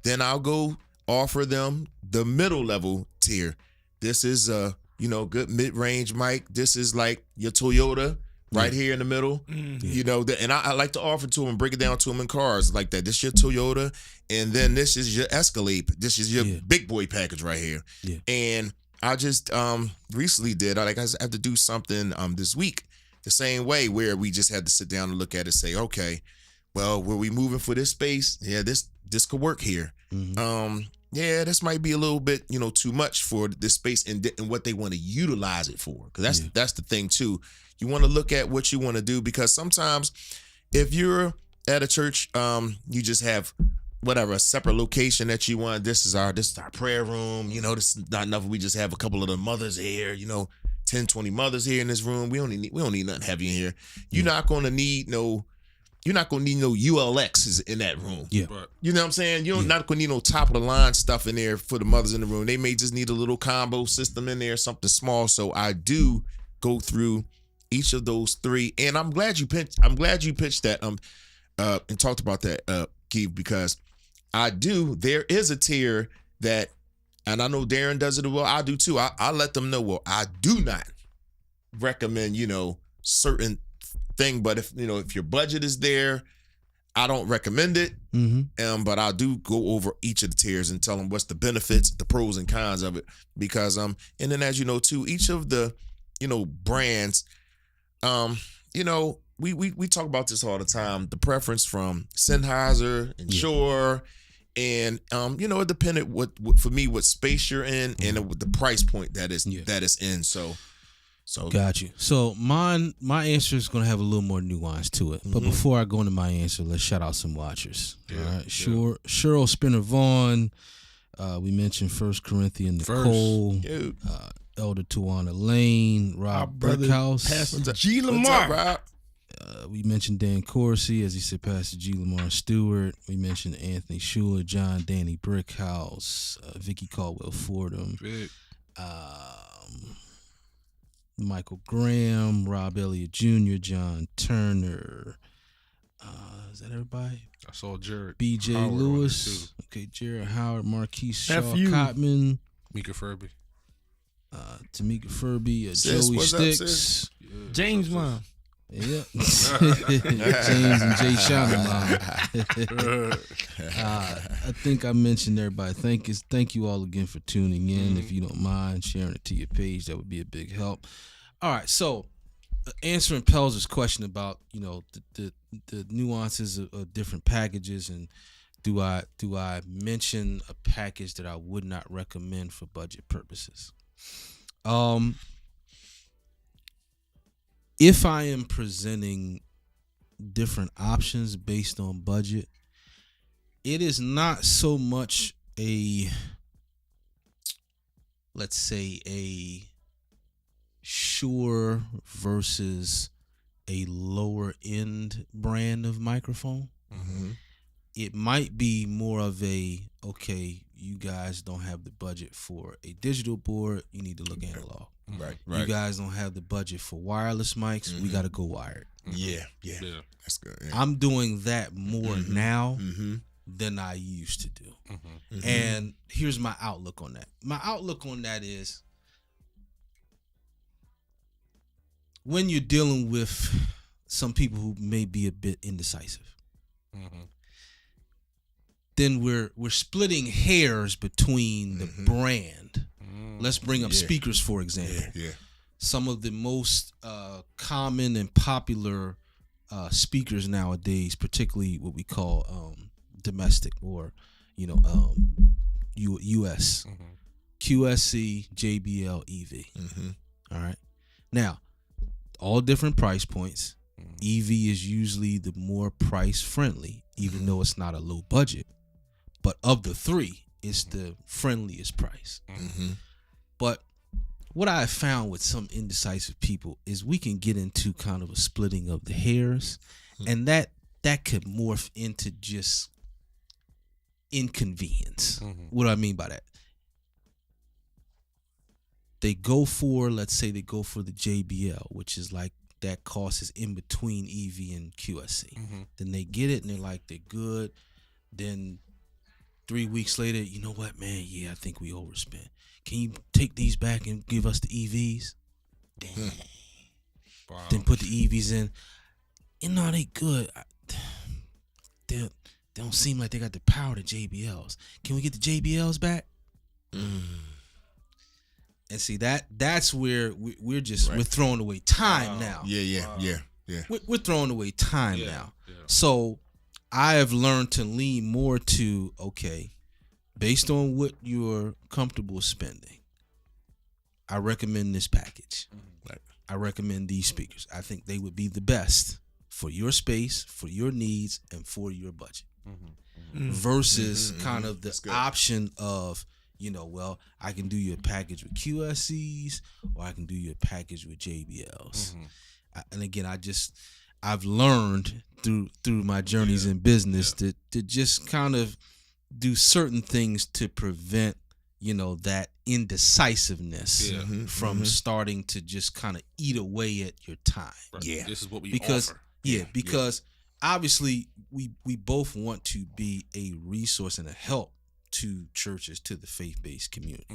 Then I'll go offer them the middle level tier, this is a good mid-range mic. This is like your Toyota right here in the middle. And I like to offer to them, break it down to them in cars like that. This is your Toyota, and then this is your Escalade. This is your big boy package right here. Yeah. And I just recently I have to do something this week the same way, where we just had to sit down and look at it and say, okay, well, were we moving for this space? Yeah, this could work here. Yeah, this might be a little bit, too much for this space and what they want to utilize it for. Because that's the thing too. You want to look at what you want to do, because sometimes if you're at a church, you just have whatever, a separate location that you want. This is our prayer room. This is not enough. We just have a couple of the mothers here, 10, 20 mothers here in this room. We don't need nothing heavy in here. You're not going to need no ULXs in that room. Yeah. Right. You know what I'm saying? You're not going to need no top of the line stuff in there for the mothers in the room. They may just need a little combo system in there, something small. So I do go through each of those three, and I'm glad you pitched that and talked about that, Keith, because there is a tier that, and I know Darren does it well. I do too. I let them know, well, I do not recommend, certain thing, but if your budget is there, I don't recommend it. But I do go over each of the tiers and tell them what's the benefits, the pros and cons of it, because and then, as you know too, each of the brands, we talk about this all the time, the preference from Sennheiser and Shure, and it depended what for me what space you're in and the price point that is in. So Got you. So my answer is going to have a little more nuance to it. But before I go into my answer, let's shout out some watchers. All right. Cheryl Spinner Vaughn. We mentioned 1 Corinthians Nicole. Elder Tawana Lane. Rob Brickhouse. Pastor G. Lamar. We mentioned Dan Corsi, as he said, Pastor G. Lamar Stewart. We mentioned Anthony Schuler, John Danny Brickhouse, Vicky Caldwell Fordham. Michael Graham, Rob Elliott Jr., John Turner. Is that everybody? I saw Jared. B.J. Howard Lewis. Okay, Jared Howard, Marquise Shaw, Nephew. Cotman, Mika Furby. Tamika Furby, Sis, Joey what's up, Sticks. sis? James Mom. Yep. James and Jay Shaman. I think I mentioned everybody. Thank you all again for tuning in. If you don't mind sharing it to your page, that would be a big help. All right, so answering Pelzer's question about the nuances of different packages, and do I mention a package that I would not recommend for budget purposes? If I am presenting different options based on budget, it is not so much let's say a Shure versus a lower end brand of microphone. It might be more of okay, you guys don't have the budget for a digital board, you need to look analog. Right. You guys don't have the budget for wireless mics, we got to go wired. Yeah. That's good. Yeah. I'm doing that more now than I used to do. And here's my outlook on that. My outlook on that is, when you're dealing with some people who may be a bit indecisive, then we're splitting hairs between the brand. Let's bring up speakers, for example. Yeah. Some of the most common and popular speakers nowadays, particularly what we call domestic or US, QSC, JBL, EV. All right. Now, all different price points. EV is usually the more price friendly, even though it's not a low budget. But of the three, it's the friendliest price. But what I have found with some indecisive people is we can get into kind of a splitting of the hairs, and that could morph into just inconvenience. What do I mean by that? Let's say they go for the JBL, which is like that cost is in between EV and QSC. Then they get it and they're like, they're good. Then 3 weeks later, you know what, man? Yeah, I think we overspent. Can you take these back and give us the EVs? Damn. Wow. Then put the EVs in. You know, they good. They don't seem like they got the power to JBLs. Can we get the JBLs back? And see, that's where we're just we're throwing away time now. Yeah. We're throwing away time Yeah, now. yeah. So I have learned to lean more to, okay, based on what you're comfortable spending, I recommend this package. Right. I recommend these speakers. I think they would be the best for your space, for your needs, and for your budget. Versus kind of the good. option of, you know, well, I can do you a package with QSCs or I can do you a package with JBLs. And again, I've learned through my journeys in business to just kind of do certain things to prevent, you know, that indecisiveness from starting to just kind of eat away at your time. Right. Yeah. This is what we Because offer. because obviously we both want to be a resource and a help to churches, to the faith-based community.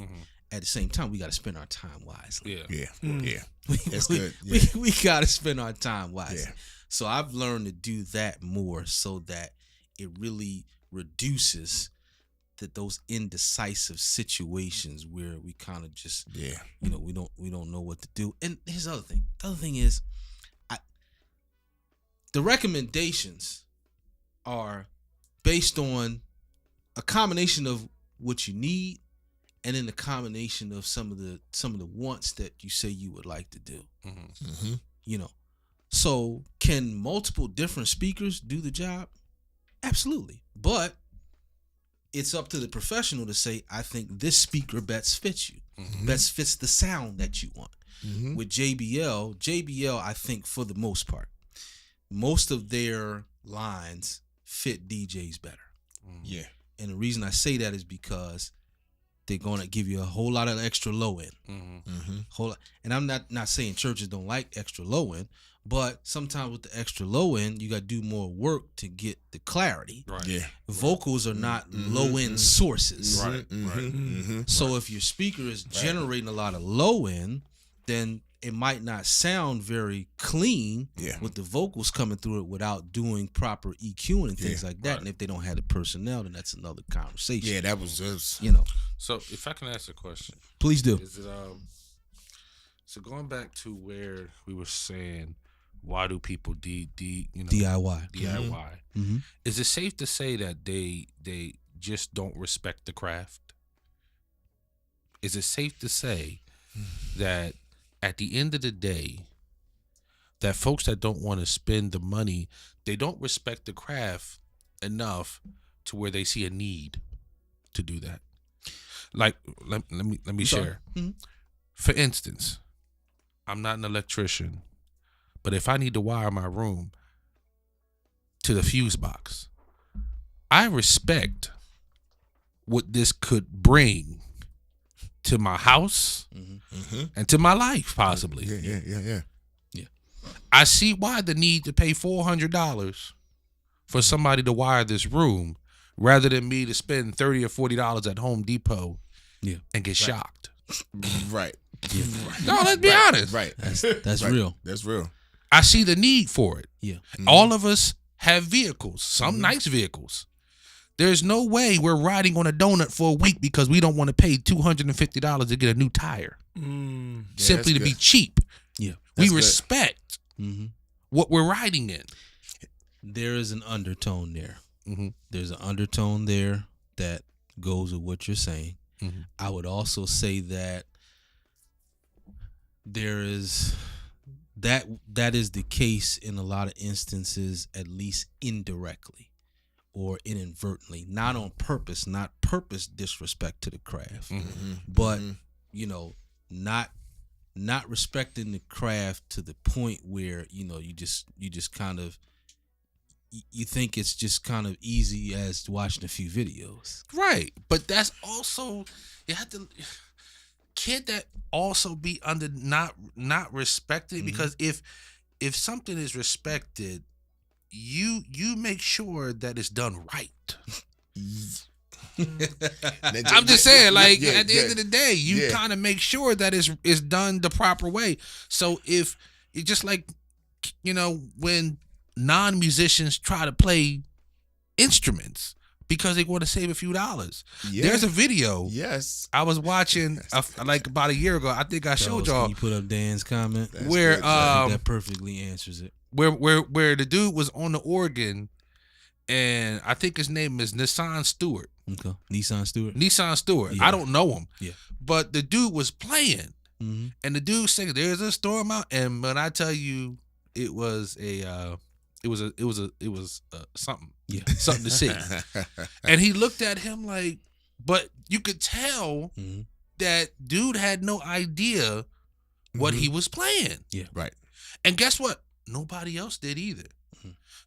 At the same time, we got to spend our time wisely. Yeah. Yeah. That's we, good. We got to spend our time wisely. Yeah. So I've learned to do that more so that it really reduces those indecisive situations where we kind of just, you know, we don't know what to do. And here's the other thing. The other thing is, the recommendations are based on a combination of what you need and then the combination of some of the wants that you say you would like to do. You know, so can multiple different speakers do the job? Absolutely. But it's up to the professional to say, I think this speaker best fits you. Best fits the sound that you want. With JBL, I think for the most part, most of their lines fit DJs better. Yeah. And the reason I say that is because they're going to give you a whole lot of extra low end. Whole lot. And I'm not saying churches don't like extra low end, but sometimes with the extra low end, you got to do more work to get the clarity. Right. Yeah. Vocals are not low end sources. Right. So if your speaker is generating a lot of low end, then it might not sound very clean with the vocals coming through it without doing proper EQing and things like that. Right. And if they don't have the personnel, then that's another conversation. Yeah, that was just, You know, So if I can ask a question, please do. is it so going back to where we were saying, why do people DIY. DIY? Is it safe to say that they just don't respect the craft? Is it safe to say that at the end of the day, that folks that don't want to spend the money, they don't respect the craft enough to where they see a need to do that? Like, let me share. For instance, I'm not an electrician, but if I need to wire my room to the fuse box, I respect what this could bring to my house and to my life, possibly. Yeah. I see why the need to pay $400 for somebody to wire this room rather than me to spend $30 or $40 at Home Depot and get shocked. Right. No, let's be honest. Right. That's Right. real. That's real. I see the need for it. Yeah. All of us have vehicles, some nice vehicles. There's no way we're riding on a donut for a week because we don't want to pay $250 to get a new tire. Simply to that's be good. cheap. Yeah. We That's good. respect what we're riding in. There is an undertone there. Mm-hmm. There's an undertone there that goes with what you're saying. Mm-hmm. I would also say that there is that is the case in a lot of instances, at least indirectly or inadvertently, not on purpose, not purpose disrespect to the craft, but you know, not respecting the craft to the point where you know you just kind of you think it's just kind of easy as watching a few videos. Right. But that's also, you have to, can't that also be under not respected? Because if something is respected, you make sure that it's done right. I'm just saying, like Yeah, at the end of the day, you Yeah. kind of make sure that it's done the proper way. So if it's just like, when non-musicians try to play instruments because they want to save a few dollars. Yeah. There's a video Yes. I was watching like about a year ago. I think I showed Fellas, y'all can you put up Dan's comment? That's where good, I think um that perfectly answers it. where the dude was on the organ, and I think his name is Nissan Stewart. Okay. Nissan Stewart. Nissan Stewart. Yeah. I don't know him. Yeah. But the dude was playing, Mm-hmm. and the dude saying, "There's a storm out," and when I tell you, it was something. Yeah. Something to see. And he looked at him like, but you could tell Mm-hmm. that dude had no idea what he was playing. Right. And guess what? Nobody else did either.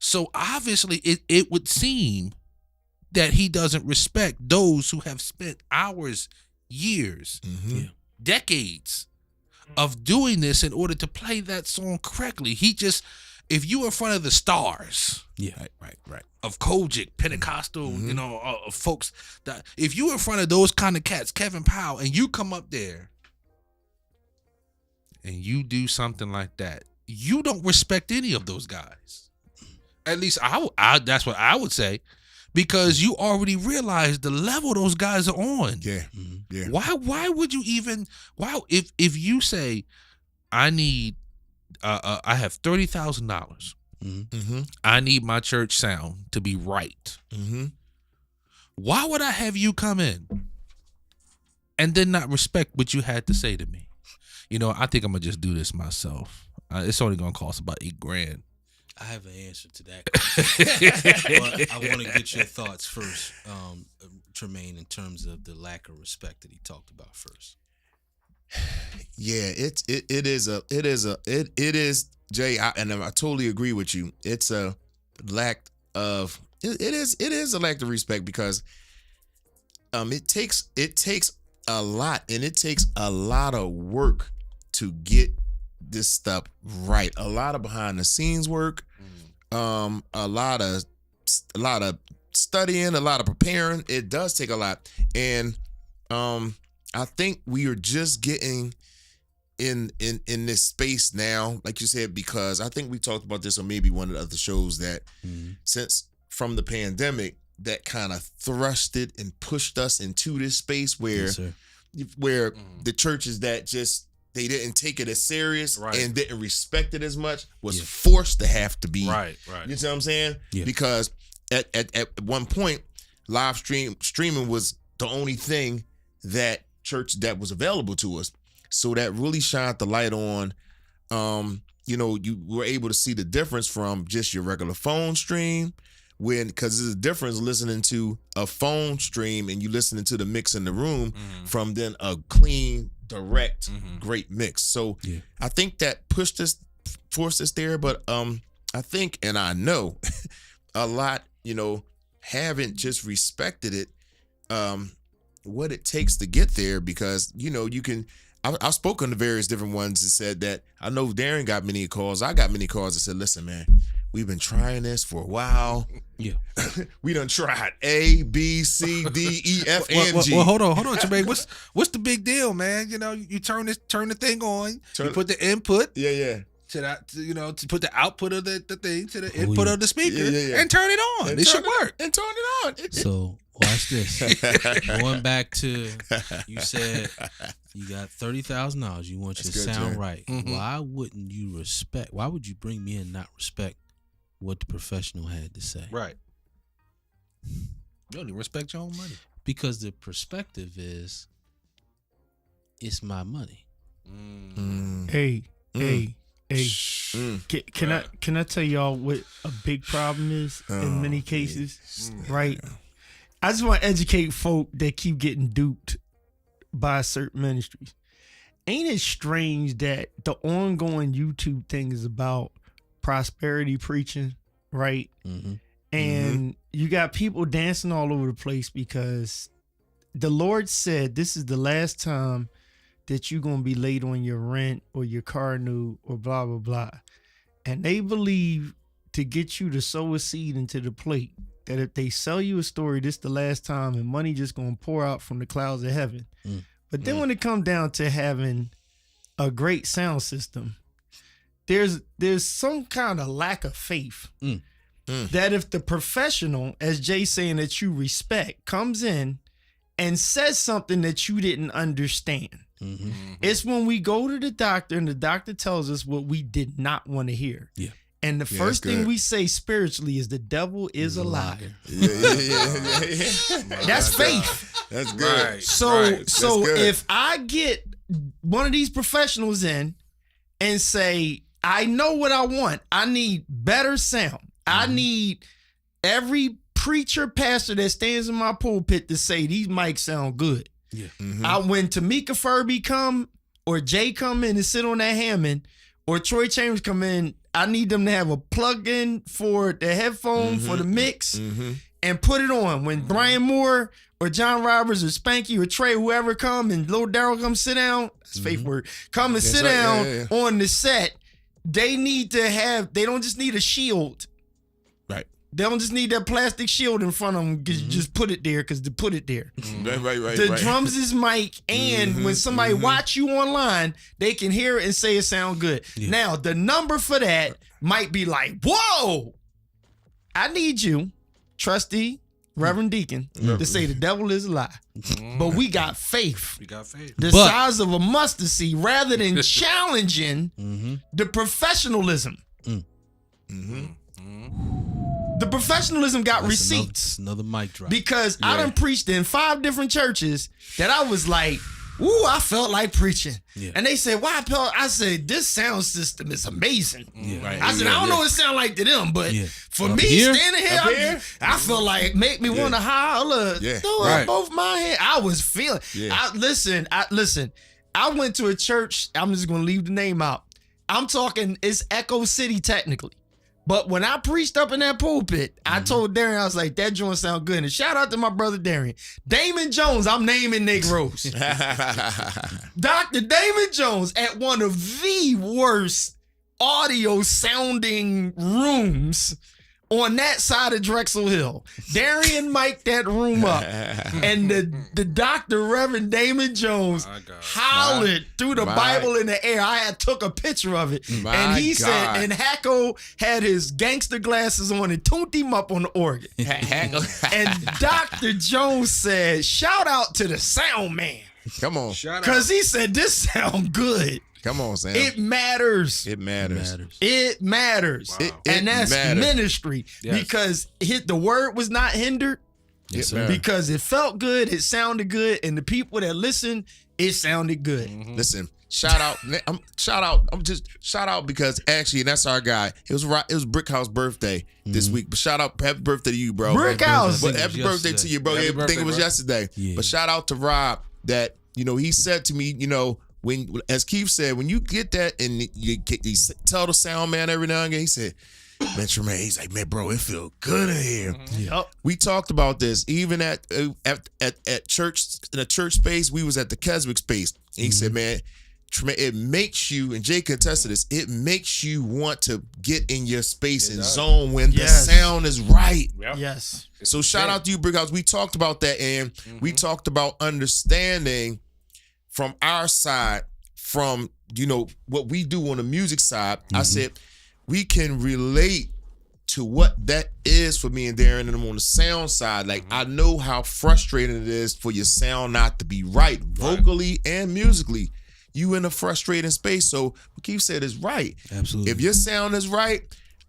So obviously it would seem that he doesn't respect those who have spent hours, years, Mhm. decades of doing this in order to play that song correctly. He just, if you in front of the stars Yeah. Right. of Kojic, Pentecostal, folks, that if you in front of those kind of cats, Kevin Powell, and you come up there and you do something like that, you don't respect any of those guys. At least I that's what I would say, because you already realize the level those guys are on. Yeah. Mm-hmm. Yeah. Why would you even, if you say I need I have $30,000, Mm-hmm. I need my church sound to be right, Mm-hmm. why would I have you come in and then not respect what you had to say to me? I think I'm gonna just do this myself. It's only gonna cost about $8,000. I have an answer to that question. But I want to get your thoughts first, Tremaine, in terms of the lack of respect that he talked about first. Yeah, it is Jay, and I totally agree with you. It's a lack of it is a lack of respect, because it takes a lot, and it takes a lot of work to get this stuff right. A lot of behind the scenes work, a lot of studying, a lot of preparing. It does take a lot, and I think we are just getting in this space now, like you said, because I think we talked about this on maybe one of the other shows, that since from the pandemic, that kind of thrusted and pushed us into this space where Yes, sir. where the churches that just they didn't take it as serious Right. and didn't respect it as much was Yeah. forced to have to be Right. You see what I'm saying? Yeah. Because at one point, live streaming was the only thing that church that was available to us. So that really shined the light on, you were able to see the difference from just your regular phone stream, because there's a difference listening to a phone stream and you listening to the mix in the room from then a clean, direct, great mix. So Yeah. I think that forced us there, but I think, and I know a lot, haven't just respected it, what it takes to get there, because, you can, I've spoken to various different ones that said that, I know Darren got many calls. I got many calls that said, listen, man, we've been trying this for a while. Yeah. We done tried A, B, C, D, E, F, and G. Well, hold on, Jermaine. What's the big deal, man? You turn the thing on. You put the input Yeah. to that, to put the output of the thing to the input yeah. of the speaker, Yeah. and turn it on. And It turn should work. And turn it on. So watch this. Going back to, you said you got $30,000. You want your That's good, sound Jerry. right. Mhm. Why wouldn't you respect? Why would you bring me in and not respect what the professional had to say? Right. You don't even respect your own money. Because the perspective is, it's my money. Hey, Mm. Can I tell y'all what a big problem is in many cases? Right. I just want to educate folk that keep getting duped by certain ministries. Ain't it strange that the ongoing YouTube thing is about prosperity preaching, right? Mm-hmm. And you got people dancing all over the place because the Lord said this is the last time that you're going to be late on your rent or your car note or blah, blah, blah. And they believe to get you to sow a seed into the plate that if they sell you a story, this the last time, and money just gonna pour out from the clouds of heaven. But then when it comes down to having a great sound system, there's some kind of lack of faith that if the professional, as Jay saying, that you respect, comes in and says something that you didn't understand. It's when we go to the doctor and the doctor tells us what we did not want to hear. Yeah. And the first thing we say spiritually is the devil is a liar. That's faith. That's good. Right. So good. if I get one of these professionals in and say, I know what I want. I need better sound. I need every preacher, pastor that stands in my pulpit to say these mics sound good. Yeah. When Tamika Furby come or Jay come in and sit on that Hammond or Troy Chambers come in, I need them to have a plug-in for the headphone for the mix and put it on. When Brian Moore or John Roberts or Spanky or Trey, whoever come and Lil Daryl come sit down, that's faith word, come and sit down on the set, they need to have, they don't just need a shield. Right. They don't just need that plastic shield in front of them. Just put it there because to put it there. Right. The drums is mic, and when somebody watch you online, they can hear it and say it sound good. Now, the number for that might be like, whoa! I need you, trustee, Reverend Deacon, to say the devil is a lie. But we got faith. We got faith. The size of a mustard seed, rather than challenging the professionalism. The professionalism got receipts. Another mic drop. Because I done preached in 5 different churches that I was like, ooh, I felt like preaching. Yeah. And they said, why, Paul? I said, this sound system is amazing. Right. I said, I don't know what it sound like to them, but for Up me, here? standing here, I felt like make me want to holler, throw up both my hands. I was feeling. Listen. I went to a church. I'm just going to leave the name out. I'm talking, it's Echo City technically. But when I preached up in that pulpit, I told Darian, I was like, that joint sound good. And shout out to my brother Darian. Damon Jones, I'm naming Negroes. Dr. Damon Jones at one of the worst audio sounding rooms on that side of Drexel Hill. Darian mic'd that room up. And the Dr. Reverend Damon Jones hollered through the Bible in the air. I had took a picture of it. And he said, and Hacko had his gangster glasses on and tuned him up on the organ. And Dr. Jones said, shout out to the sound man. Come on. Because he said, this sound good. Come on, Sam. It matters. It matters. It matters. Wow. And that's ministry. Because the word was not hindered. Yes, because it felt good, it sounded good, and the people that listened, it sounded good. Listen, shout out because actually that's our guy. It was Brickhouse birthday this week. But shout out, happy birthday to you, bro. Brickhouse. But happy birthday to you, bro. I think it was yesterday. Yeah. But shout out to Rob that, he said to me, when, as Keith said, when you get that and you tell the sound man every now and again, he said, man, Tremaine, he's like, man, bro, it feel good in here. Yep. We talked about this even at church, in a church space. We was at the Keswick space. And he said, man, Tremaine, it makes you, and Jay can attest to this, it makes you want to get in your space and zone when the sound is right. Yes. So shout out to you, Brickhouse. We talked about that, and we talked about understanding from our side, from what we do on the music side. I said we can relate to what that is for me and Darren and them on the sound side. Like I know how frustrating it is for your sound not to be right, vocally and musically. You in a frustrating space. So what Keith said is right. Absolutely. If your sound is right,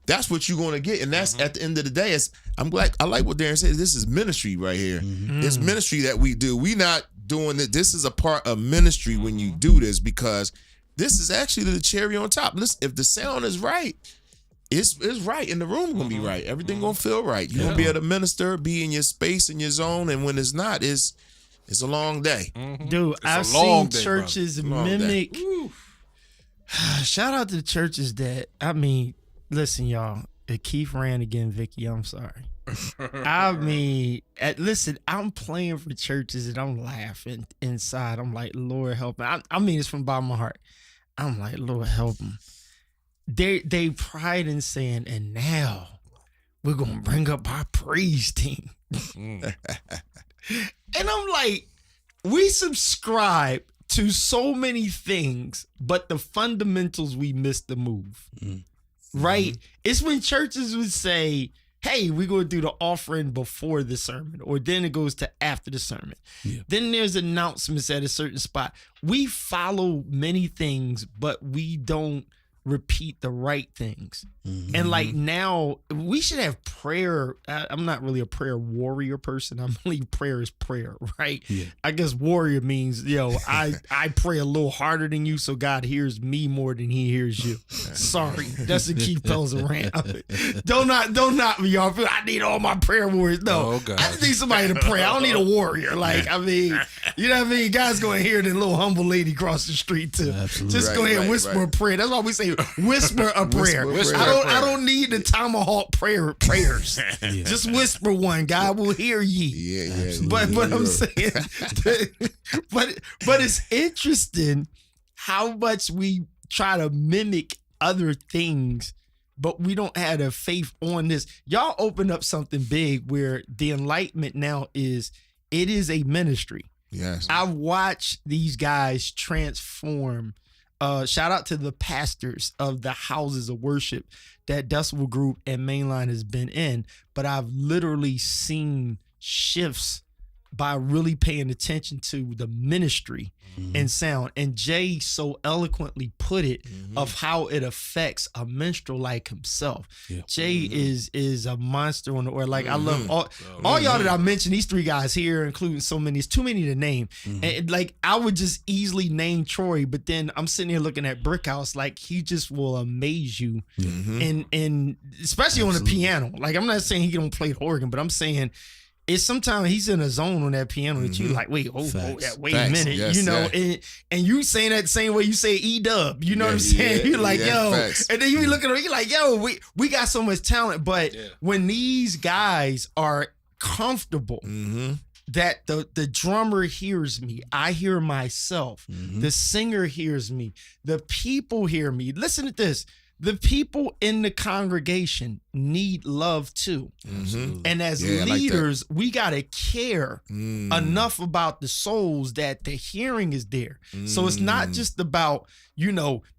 that's what you're going to get. And that's at the end of the day. I like what Darren said. This is ministry right here. It's ministry that we do. We not doing it. This is a part of ministry when you do this, because this is actually the cherry on top. Listen, if the sound is right, it's right, and the room gonna be right. Everything gonna feel right. You're gonna be able to minister, be in your space, in your zone, and when it's not, it's a long day. Dude, I've seen churches mimic. Shout out to the churches that, listen, y'all. Keith ran again, Vicky. I'm sorry. Listen, I'm playing for churches and I'm laughing inside. I'm like, Lord help me. It's from the bottom of my heart. I'm like, Lord help them. They pride in saying, and now we're gonna bring up our praise team. Mm. And I'm like, we subscribe to so many things, but the fundamentals we miss the move. Right? It's when churches would say, hey, we're going to do the offering before the sermon, or then it goes to after the sermon. Yeah. Then there's announcements at a certain spot. We follow many things, but we don't repeat the right things. And like now, we should have prayer. I'm not really a prayer warrior person. I believe prayer is prayer, right? Yeah. I guess warrior means, I pray a little harder than you, so God hears me more than he hears you. Sorry, that's the Keith Pelzer rant. Don't knock me off. I need all my prayer warriors. No, Oh, God. I just need somebody to pray. I don't need a warrior. Like, I mean, you know what I mean? God's going to hear the little humble lady across the street too. Absolutely. Just go Right, ahead and right, whisper right. a prayer. That's why we say whisper a prayer. Whisper a I prayer. don't need the tomahawk prayers. Just whisper one. God will hear ye. Yeah. But I'm saying, but it's interesting how much we try to mimic other things, but we don't have the faith on this. Y'all open up something big where the enlightenment now is, it is a ministry. Yes. I've watched these guys transform. Shout out to the pastors of the houses of worship that Decibel Group and Mainline has been in. But I've literally seen shifts by really paying attention to the ministry and sound. And Jay so eloquently put it of how it affects a minstrel like himself. Yeah. Jay is a monster on the or like I love all y'all that I mentioned, these three guys here, including so many, it's too many to name. And like I would just easily name Troy, but then I'm sitting here looking at Brickhouse, like he just will amaze you. And especially on the piano. Like I'm not saying he don't play the organ, but I'm saying it's sometimes he's in a zone on that piano that you like, wait a minute, Yes, you know, and you saying that the same way you say E-dub, you know what I'm saying? You're like, yo, facts. and then you be looking at him, you're like, yo, we got so much talent, but when these guys are comfortable, that the drummer hears me, I hear myself, the singer hears me, the people hear me. Listen to this. The people in the congregation need love too. And as Yeah, I like that. leaders, we got to care enough about the souls that the hearing is there. So it's not just about,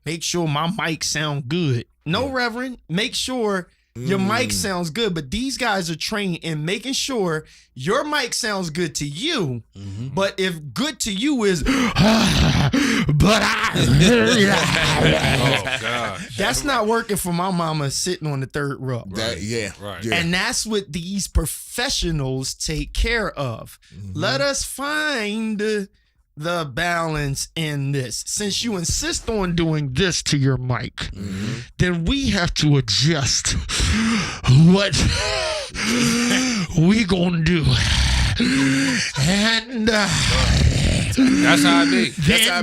make sure my mic sound good. No, Reverend, make sure your mic sounds good. But these guys are trained in making sure your mic sounds good to you. But if good to you is, but Oh, God. that's not working for my mama sitting on the third row. Right. Yeah. And that's what these professionals take care of. Let us find the balance in this. Since you insist on doing this to your mic, then we have to adjust what we gonna do. And That's how I be. That's how I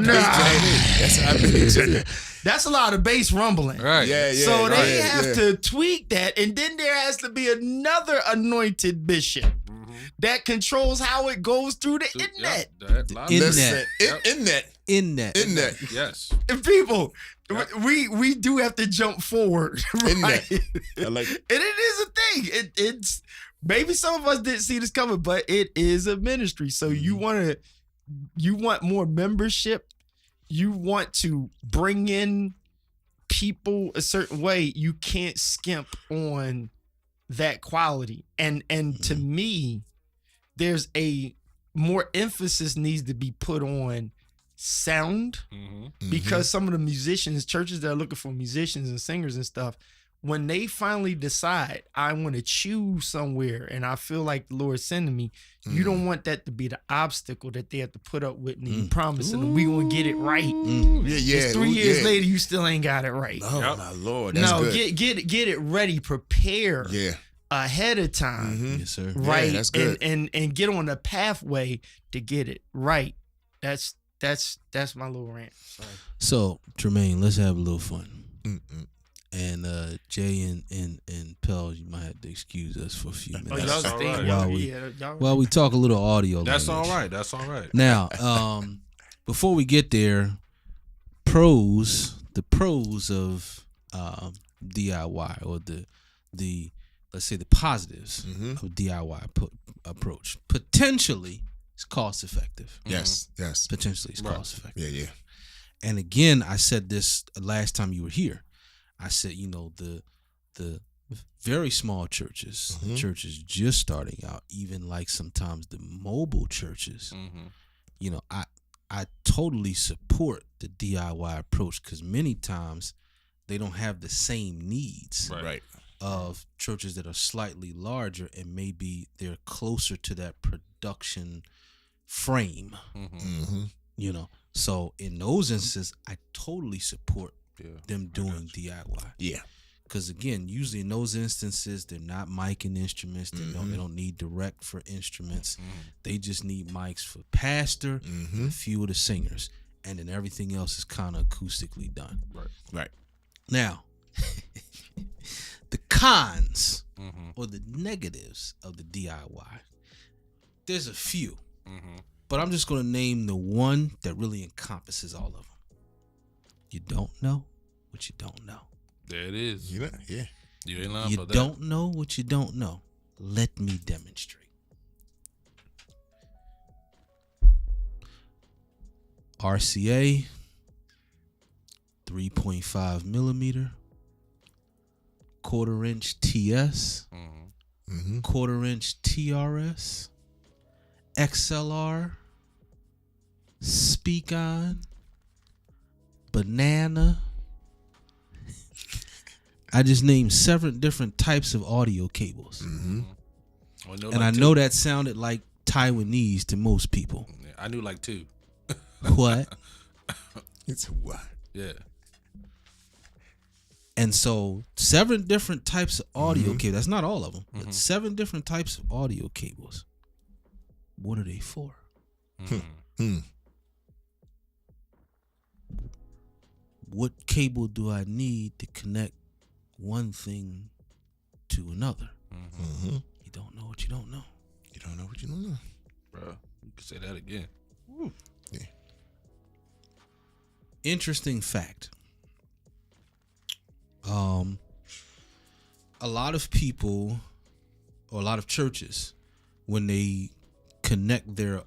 be. that's a lot of bass rumbling. Right. Yeah. So they have yeah. to tweak that, and then there has to be another anointed bishop that controls how it goes through the internet. Listen, In that. Yes. And people, we do have to jump forward, right? I like And it is a thing. It's maybe some of us didn't see this coming, but it is a ministry. So you want more membership. You want to bring in people a certain way. You can't skimp on that quality. And to me, there's a more emphasis needs to be put on sound, because some of the musicians, churches that are looking for musicians and singers and stuff, when they finally decide I want to choose somewhere and I feel like the Lord's sending me, you don't want that to be the obstacle that they have to put up with, and you promising them we gonna get it right. It's 3 years later, you still ain't got it right. Oh my Lord, that's No, good. get it ready, prepare ahead of time. Yes, sir. Right. Yeah, that's good. And get on the pathway to get it right. That's my little rant. Sorry. So, Tremaine, let's have a little fun. And Jay and Pell, you might have to excuse us for a few minutes. y'all That's all right. While we talk a little audio. That's all language. right. That's all right. Now, before we get there, the pros of DIY, or the let's say the positives Mhm. of DIY approach. Potentially, it's cost effective. Yes. Yes. Potentially, it's cost effective. Yeah. Yeah. And again, I said this last time you were here. I said, the very small churches, Mhm. churches just starting out, even like sometimes the mobile churches, I totally support the DIY approach because many times they don't have the same needs Right. of churches that are slightly larger, and maybe they're closer to that production frame. Mm-hmm. So in those instances, I totally support them doing DIY. Yeah. Because again, usually in those instances, they're not micing instruments. They don't need direct for instruments. They just need mics for pastor, and a few of the singers, and then everything else is kind of acoustically done. Right. Now, the cons or the negatives of the DIY, there's a few, but I'm just going to name the one that really encompasses all of them. You don't know what you don't know. There it is. Yeah. You ain't lying You about that. don't know what you don't know. Let me demonstrate. RCA, 3.5 millimeter, 1/4 inch TS, Mm-hmm. 1/4 inch TRS, XLR, Speak On, Banana. I just named 7 different types of audio cables. And I know that sounded like Taiwanese to most people. I knew like 2. What? It's what? Yeah. And so 7 different types of audio cables. That's not all of them, but 7 different types of audio cables. What are they for? What cable do I need to connect one thing to another? Mm-hmm. You don't know what you don't know. You don't know what you don't know. Bro, you can say that again. Yeah. Interesting fact. A lot of people or a lot of churches, when they connect their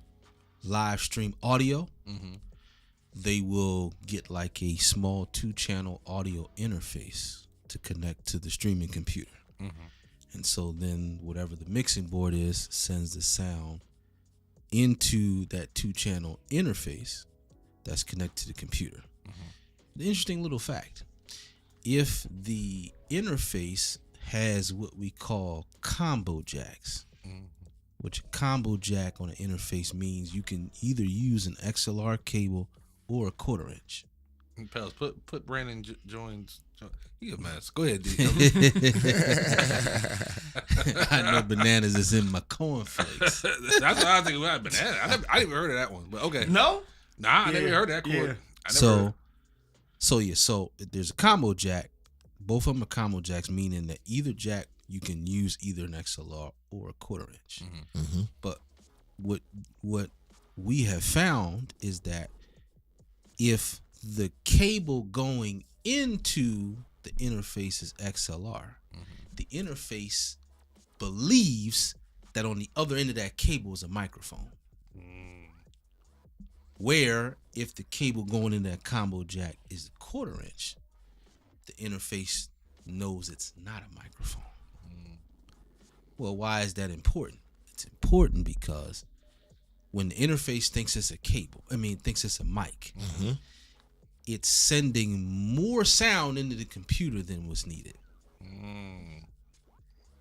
live stream audio, they will get like a small 2-channel audio interface to connect to the streaming computer. And so then whatever the mixing board is sends the sound into that 2-channel interface that's connected to the computer. The interesting little fact, if the interface has what we call combo jacks, which a combo jack on an interface means you can either use an XLR cable or a 1/4 inch. Pals, put Brandon joins. He a mess. Go ahead, D. I know bananas is in my cornflakes. That's what I was thinking about banana. I never heard of that one, but okay. No? Nah, I never Yeah, heard that chord. yeah. I never heard. So there's a combo jack. Both of them are combo jacks, meaning that either jack you can use either an XLR or a 1/4 inch. But what we have found is that if the cable going into the interface is XLR, the interface believes that on the other end of that cable is a microphone. Where if the cable going in that combo jack is a 1/4 inch, the interface knows it's not a microphone. Well, why is that important? It's important because when the interface thinks it's a thinks it's a mic, it's sending more sound into the computer than was needed.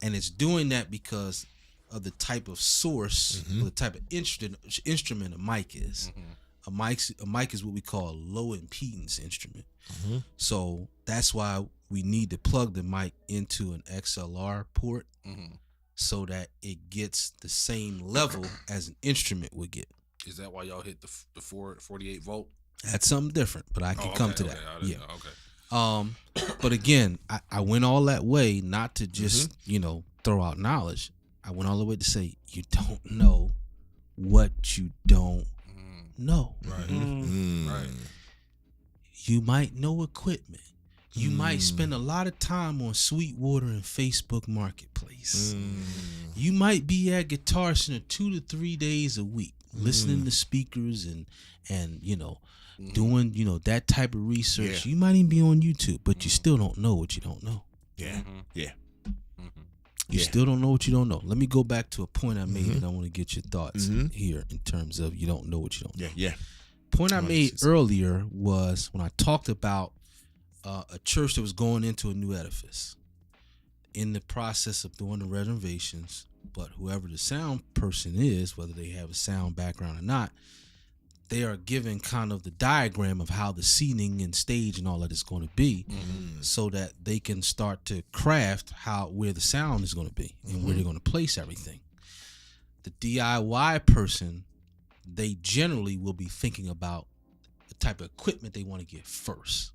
And it's doing that because of the type of source or the type of instrument a mic is. A mic is what we call a low impedance instrument. So that's why we need to plug the mic into an XLR port so that it gets the same level as an instrument would get. Is that why y'all hit the 48 volt? That's something different, but I can come to that. I didn't know. Okay. But again, I went all that way not to just, throw out knowledge. I went all the way to say you don't know what you don't know. Right. Mm. Right. You might know equipment. You might spend a lot of time on Sweetwater and Facebook Marketplace. You might be at Guitar Center 2 to 3 days a week, listening to speakers and doing that type of research. Yeah. You might even be on YouTube, but you still don't know what you don't know. Yeah. Yeah. You still don't know what you don't know. Let me go back to a point I made, and I want to get your thoughts here in terms of you don't know what you don't know. Yeah. Point I made earlier was when I talked about a church that was going into a new edifice in the process of doing the renovations, but whoever the sound person is, whether they have a sound background or not, they are given kind of the diagram of how the seating and stage and all that is going to be, so that they can start to craft where the sound is going to be and where they're going to place everything. The DIY person, they generally will be thinking about the type of equipment they want to get first.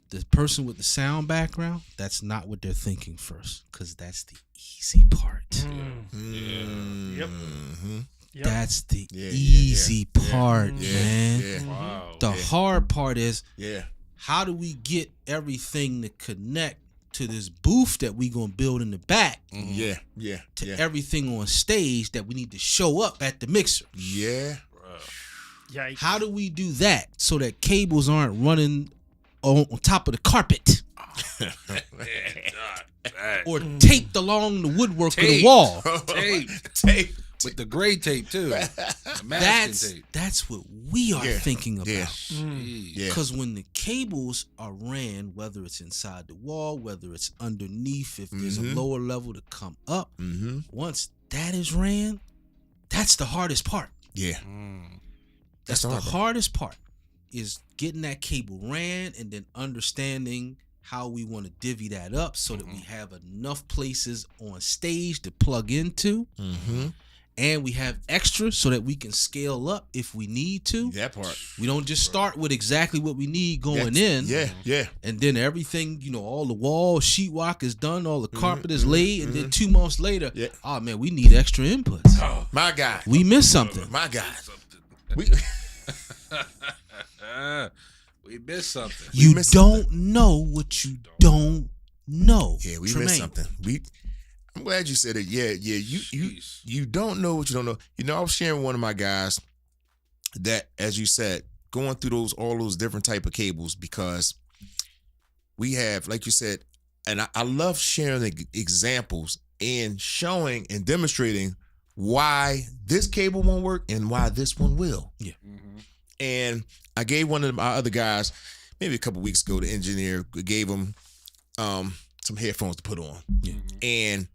The person with the sound background, that's not what they're thinking first, because that's the easy part. Yep. That's the easy part, man. Yeah. Wow. The hard part is, Yeah. how do we get everything to connect to this booth that we gonna build in the back Yeah. Yeah. to Yeah. everything on stage that we need to show up at the mixer? Yeah. Yikes. How do we do that so that cables aren't running on top of the carpet or taped along the woodwork of the Tape. wall? Tape. Tape. With the gray tape too. The masking tape. That's what we are Yeah. thinking about. Yeah. Jeez. Yeah. Because when the cables are ran, whether it's inside the wall, whether it's underneath, if there's a lower level to come up, once that is ran, that's the hardest part. Yeah. That's the hardest part, is getting that cable ran and then understanding how we want to divvy that up so that we have enough places on stage to plug into. And we have extra so that we can scale up if we need to. That part. We don't just start with exactly what we need going in. Yeah. Yeah. And then everything, all the wall sheetrock is done, all the carpet is laid, and then 2 months later, oh man, we need extra inputs. My guy. We missed something. My guy. We. We missed something. You missed don't know what you don't know. Yeah, we Tremaine. missed something. I'm glad you said it. Yeah. You don't know what you don't know. I was sharing with one of my guys that, as you said, going through all those different type of cables, because we have, like you said, and I love sharing examples and showing and demonstrating why this cable won't work and why this one will. Yeah. And I gave one of my other guys, maybe a couple weeks ago, the engineer, gave him some headphones to put on. Yeah. And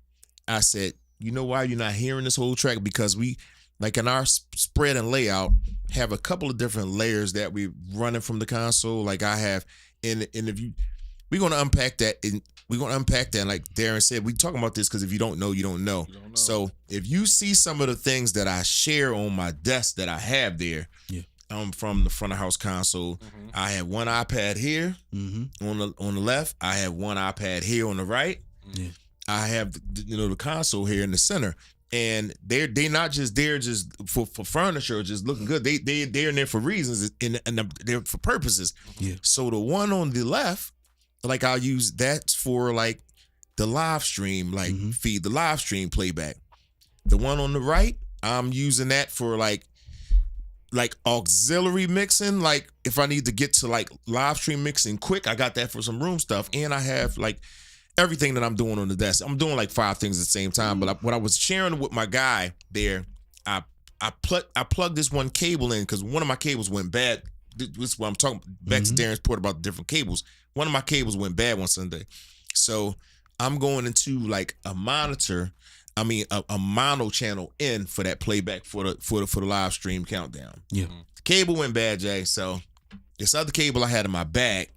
I said, you know why you're not hearing this whole track? Because we, like in our spread and layout, have a couple of different layers that we running from the console. Like I have, and if you, we're going to unpack that. And we're going to unpack that. Like Darren said, we talking about this because if you don't know, you don't know. So if you see some of the things that I share on my desk that I have there, from the front of house console, I have one iPad here on the left. I have one iPad here on the right. Yeah. I have the console here in the center, and they're not just there just for furniture, just looking good. They're in there for reasons and they're for purposes. Yeah. So the one on the left, like I'll use that for like the live stream, like feed the live stream playback. The one on the right, I'm using that for like auxiliary mixing. Like if I need to get to like live stream mixing quick, I got that for some room stuff. And I have like everything that I'm doing on the desk. I'm doing like 5 things at the same time. But what I was sharing with my guy there, I plugged this one cable in because one of my cables went bad. This is what I'm talking back to Darren's point about the different cables. One of my cables went bad one Sunday. So I'm going into like a monitor. I mean a mono channel in for that playback for the live stream countdown. Yeah. The cable went bad, Jay. So this other cable I had in my bag,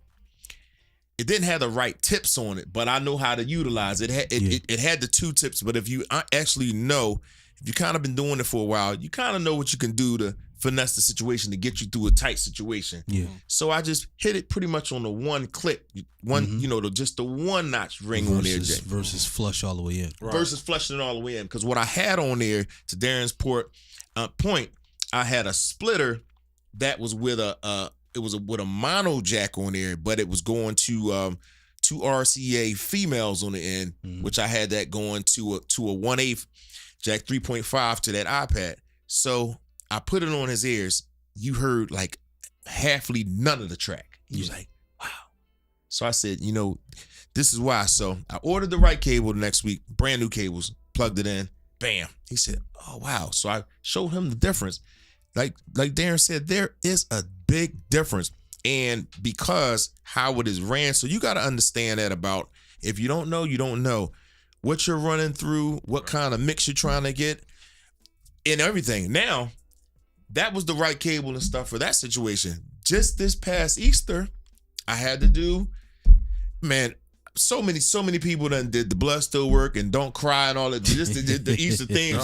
it didn't have the right tips on it, but I know how to utilize it. It had the 2 tips, but if you actually know, if you kind of been doing it for a while, you kind of know what you can do to finesse the situation to get you through a tight situation. Yeah. So I just hit it pretty much on the one click, just the one notch ring on there, Jay. Versus flush all the way in. Versus flushing it all the way in. Because what I had on there, to Darren's point, I had a splitter that was with a with a mono jack on there, but it was going to two RCA females on the end, which I had that going to a 1/8 jack 3.5 to that iPad. So I put it on his ears. You heard like halfly none of the track. He was like, wow. So I said, this is why. So I ordered the right cable the next week, brand new cables, plugged it in, bam. He said, oh, wow. So I showed him the difference. Like Darren said, there is a big difference. And because how it is ran, so you got to understand that about, if you don't know, you don't know what you're running through, what kind of mix you're trying to get, and everything. Now, that was the right cable and stuff for that situation. Just this past Easter, I had to do, man, so many people done did the blood still work and don't cry and all that. Just did the Easter thing.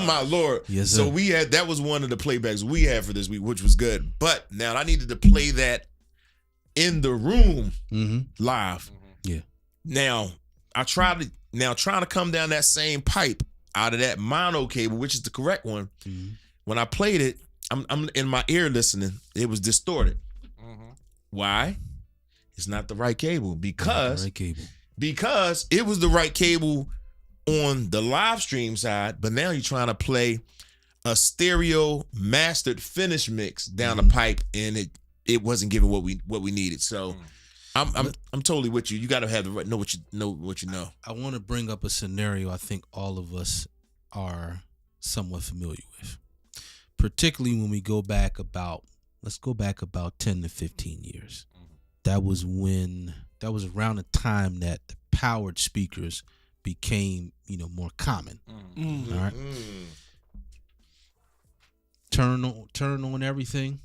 My Lord. Yes, so sir. that was one of the playbacks we had for this week, which was good. But now I needed to play that in the room live. Yeah. Now trying to come down that same pipe out of that mono cable, which is the correct one. When I played it, I'm in my ear listening. It was distorted. Why? It's not the right cable because it was the right cable on the live stream side, but now you're trying to play a stereo mastered finish mix down the pipe, and it wasn't giving what we needed. So I'm totally with you. You got to have the right know what you know. I want to bring up a scenario I think all of us are somewhat familiar with, particularly when we go back about 10 to 15 years. That was around the time that the powered speakers became, more common. All right. Turn on everything,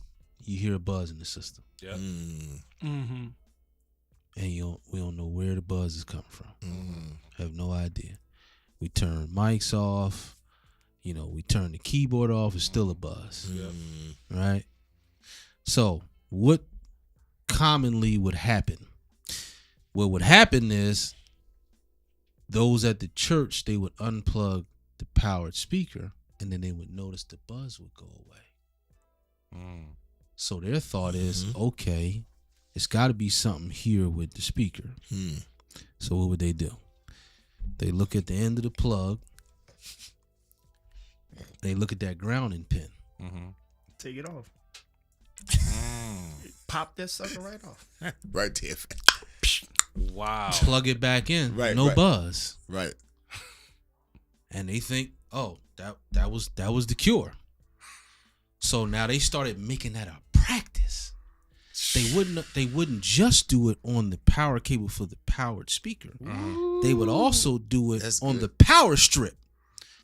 you hear a buzz in the system. Yeah. And we don't know where the buzz is coming from. Have no idea. We turn mics off, we turn the keyboard off, it's still a buzz. Right? So what commonly would happen? What would happen is those at the church, they would unplug the powered speaker and then they would notice the buzz would go away. So their thought is, okay, it's got to be something here with the speaker. So what would they do? They look at the end of the plug. They look at that grounding pin. Take it off. Pop that sucker right off. Right there. Wow. Plug it back in. Right, no right. buzz. Right. And they think, oh, that was the cure. So now they started making that a practice. They wouldn't just do it on the power cable for the powered speaker. They would also do it on the power strip.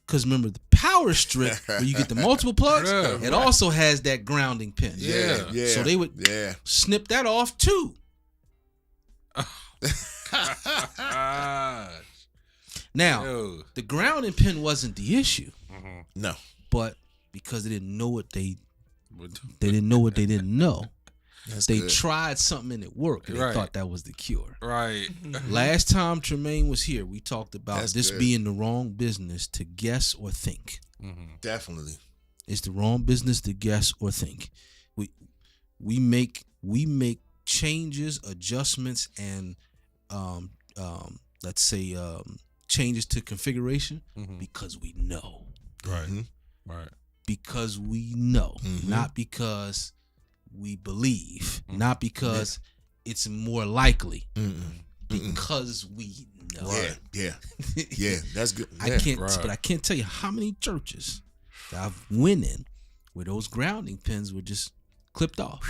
Because remember, the power strip, where you get the multiple plugs, it also has that grounding pin. Yeah. So they would snip that off too. Now, the grounding pin wasn't the issue. No. But because they didn't know what they didn't know. They tried something and it worked. And they thought that was the cure. Right. Last time Tremaine was here, we talked about this being the wrong business to guess or think. Definitely. It's the wrong business to guess or think. We make changes, adjustments, and let's say changes to configuration because we know. Right. Right. Because we know, not because we believe, not because it's more likely, because we know. Yeah, that's good. I can't tell you how many churches that I've went in where those grounding pins were just clipped off.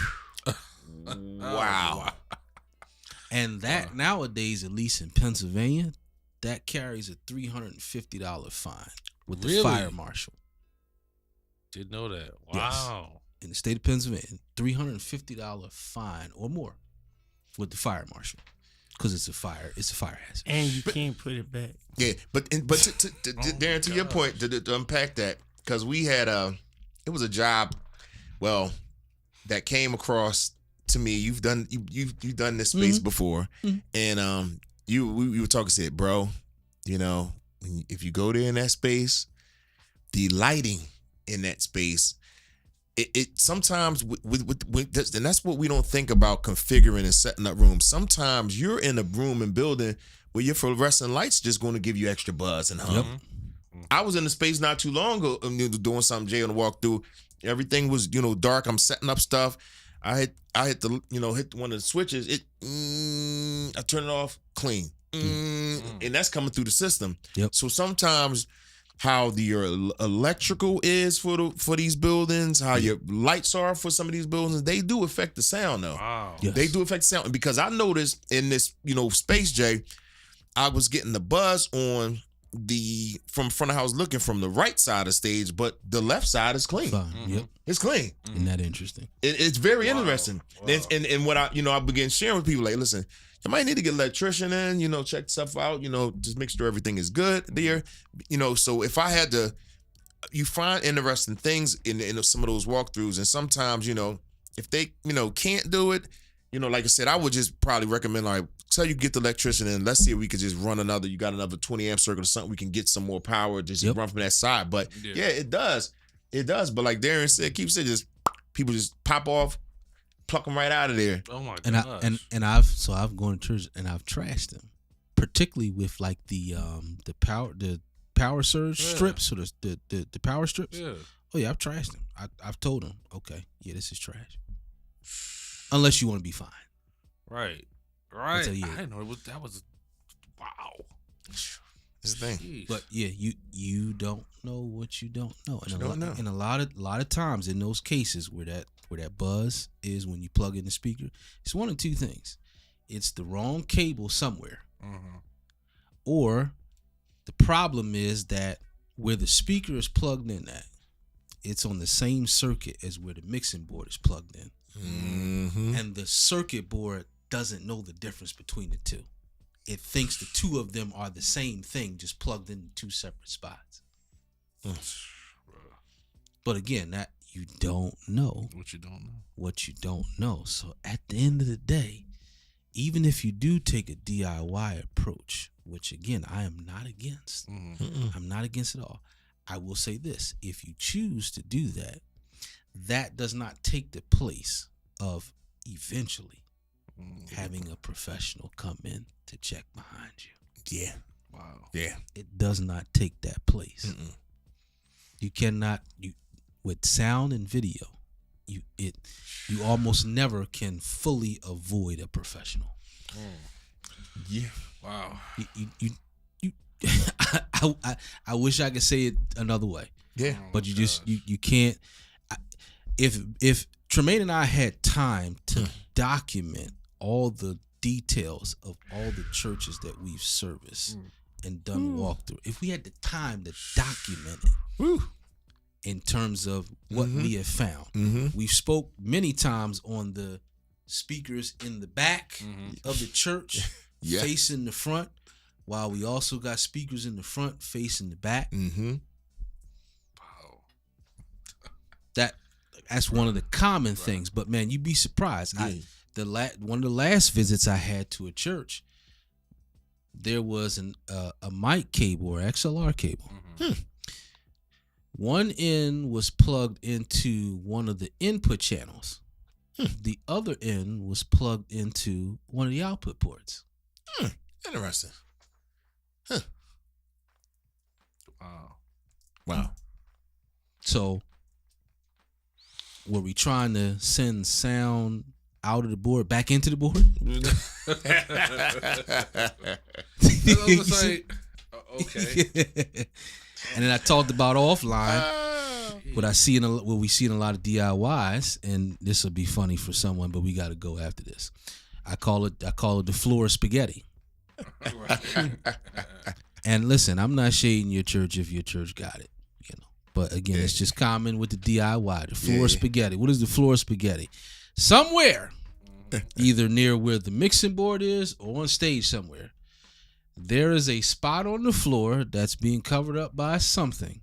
Wow. And that nowadays, at least in Pennsylvania, that carries a $350 fine with the fire marshal. Didn't know that. Wow. Yes. In the state of Pennsylvania, $350 fine or more with the fire marshal because it's a fire hazard. And you can't put it back. Yeah, but Darren, to your point, to unpack that, because we had it was a job, that came across to me. You've done this space before, and we were talking. Said, bro, if you go there in that space, the lighting in that space it sometimes with this, and that's what we don't think about configuring and setting up rooms. Sometimes you're in a room and building where your fluorescent lights just going to give you extra buzz and hum. I was in the space not too long ago doing something, Jay, on the walkthrough. Everything was, dark. I'm setting up stuff. I hit the, hit one of the switches. I turn it off, clean. And that's coming through the system. Yep. So sometimes how your electrical is for these buildings, how your lights are for some of these buildings, they do affect the sound though. Wow. Yes. They do affect the sound. Because I noticed in this, space, Jay, I was getting the buzz on from front of house looking from the right side of stage, but the left side is clean. Fine. Yep. It's clean. Isn't that interesting? It's very interesting. Wow. And what I began sharing with people, like, listen, you might need to get an electrician in, check stuff out, just make sure everything is good there. So if I had to, you find interesting things in some of those walkthroughs, and sometimes, if they, can't do it, like I said, I would just probably recommend, like, tell you get the electrician in. Let's see if we could just run you got another 20 amp circuit or something. We can get some more power, just run from that side. But yeah, it does. It does. But like Darren said, just people just pop off, pluck them right out of there. Oh my And gosh. I've gone to church and I've trashed them, particularly with like the power surge strips or the power strips. Yeah. Oh yeah, I've trashed them. I've told them, okay, yeah, this is trash. Unless you want to be fine. Right. I'll tell you. I didn't know that was wow. This thing. Jeez. But yeah, you don't know what you don't know, and You don't know. And a lot of times in those cases where that buzz is when you plug in the speaker, it's one of two things: it's the wrong cable somewhere, or the problem is that where the speaker is plugged in at, it's on the same circuit as where the mixing board is plugged in, and the circuit board doesn't know the difference between the two. It thinks the two of them are the same thing, just plugged in two separate spots. But again, that you don't know What you don't know. what you don't know. So at the end of the day, even if you do take a DIY approach, which again, I am not against, I'm not against it all. I will say this: if you choose to do that, that does not take the place of eventually having a professional come in to check behind you. Yeah. Wow. Yeah. It does not take that place. You cannot, with sound and video, you almost never can fully avoid a professional. Yeah. Wow. You I wish I could say it another way. Yeah. But you just you can't. If Tremaine and I had time to document all the details of all the churches that we've serviced and done walkthrough, if we had the time to document it in terms of what we have found, we spoke many times on the speakers in the back of the church facing the front, while we also got speakers in the front facing the back. Wow. That's one of the common things. But man, you'd be surprised. One of the last visits I had to a church, there was a mic cable or XLR cable. One end was plugged into one of the input channels. The other end was plugged into one of the output ports. Interesting. Wow. Wow. So were we trying to send sound out of the board back into the board? I was like, okay. And then I talked about offline what we see in a lot of DIYs, and this will be funny for someone, but we got to go after this. I call it the floor of spaghetti. And listen, I'm not shading your church if your church got it, But again, it's just common with the DIY, the floor of spaghetti. What is the floor of spaghetti? Somewhere, either near where the mixing board is or on stage somewhere, there is a spot on the floor that's being covered up by something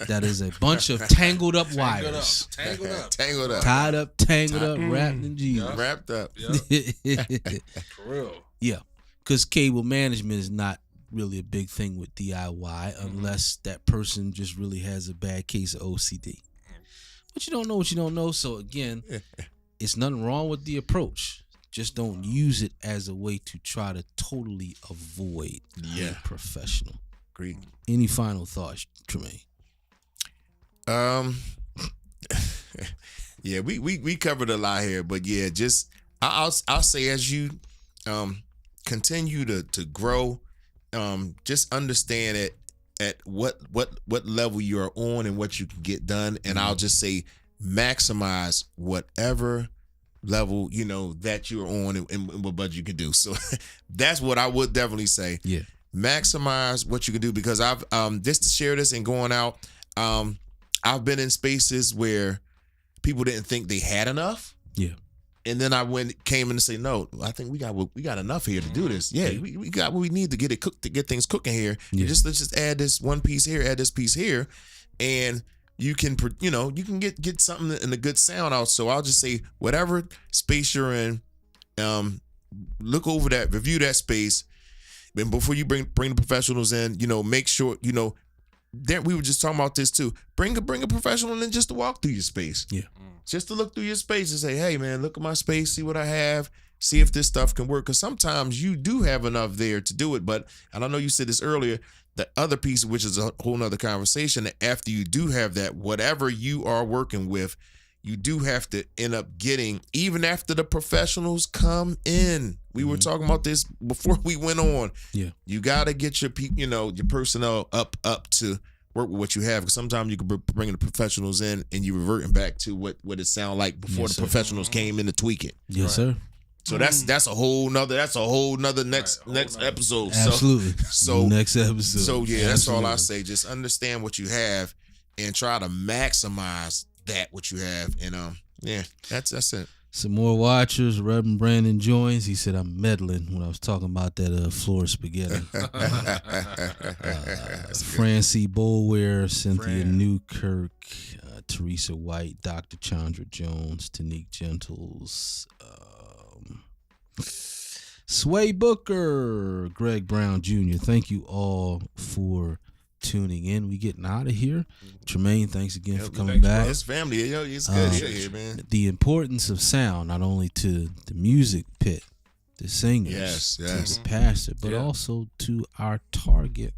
that is a bunch of tangled up wires. Tangled up. Tangled up. Tied up, tangled up, wrapped in jeans. Wrapped up. For real. Yeah, because cable management is not really a big thing with DIY unless that person just really has a bad case of OCD. What you don't know, what you don't know. So again, it's nothing wrong with the approach. Just don't use it as a way to try to totally avoid being professional. Agreed. Any final thoughts, Tremaine? Yeah, we covered a lot here, but yeah, just I'll say as you continue to grow, just understand it at what level you're on and what you can get done, and I'll just say maximize whatever level that you're on and what budget you can do. So that's what I would definitely say. Yeah, maximize what you can do, because I've just to share this and going out, I've been in spaces where people didn't think they had enough. Yeah. And then I came in to say, no, I think we got enough here to do this. Yeah, we got what we need to get it cooked, to get things cooking here. Yeah. Let's just add this one piece here, add this piece here, and you can get something in a good sound out. So I'll just say, whatever space you're in, look over that, review that space, and before you bring the professionals in, make sure That we were just talking about this too. Bring a professional in just to walk through your space. Yeah. Just to look through your space and say, hey man, look at my space, see what I have, see if this stuff can work. Because sometimes you do have enough there to do it. But, and I know you said this earlier, the other piece, which is a whole nother conversation, that after you do have that, whatever you are working with, you do have to end up getting, even after the professionals come in. We were talking about this before we went on. Yeah. You got to get your your personnel up to work with what you have. Because sometimes you can bring the professionals in and you reverting back to what it sounded like before the professionals came in to tweak it. Yes, sir. So that's a whole nother next episode. Absolutely. So next episode. So yeah, that's all I Absolutely. say. Just understand what you have and try to maximize that what you have. And yeah, that's it. Some more watchers. Reverend Brandon joins. He said I'm meddling when I was talking about that floor spaghetti. Francie Boulware, Cynthia Newkirk, Teresa White, Dr. Chandra Jones, Tanique Gentles, Sway Booker, Greg Brown Jr. Thank you all for tuning in. We getting out of here. Tremaine, thanks again for coming back. It's family. It's good here, man. The importance of sound, not only to the music pit, the singers, Yes. to the pastor, but also to our target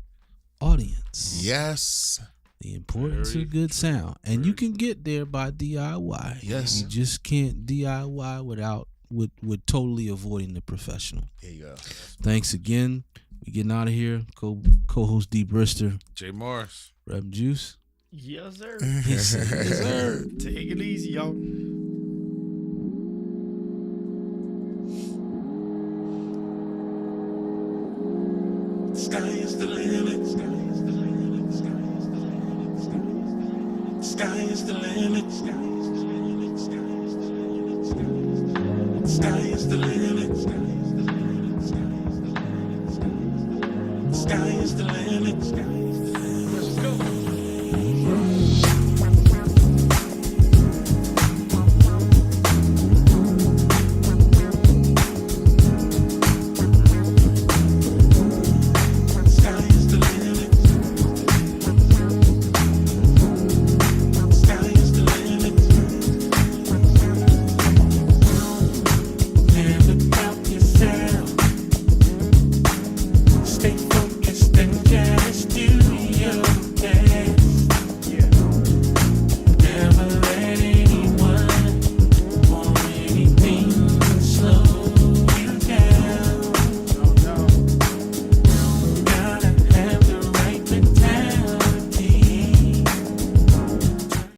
audience. Yes. The importance of good sound. And you can get there by DIY. Yes. You just can't DIY with totally avoiding the professional. There you go. Thanks again. We getting out of here. Co-host D. Brister, Jay Morris, Rev Juice. Yes, sir. Yes, sir. Take it easy, y'all. Sky is the limit. Sky is the limit. Sky is the limit. Sky is the limit. Sky is the limit. Sky is the limit. Sky is the limit.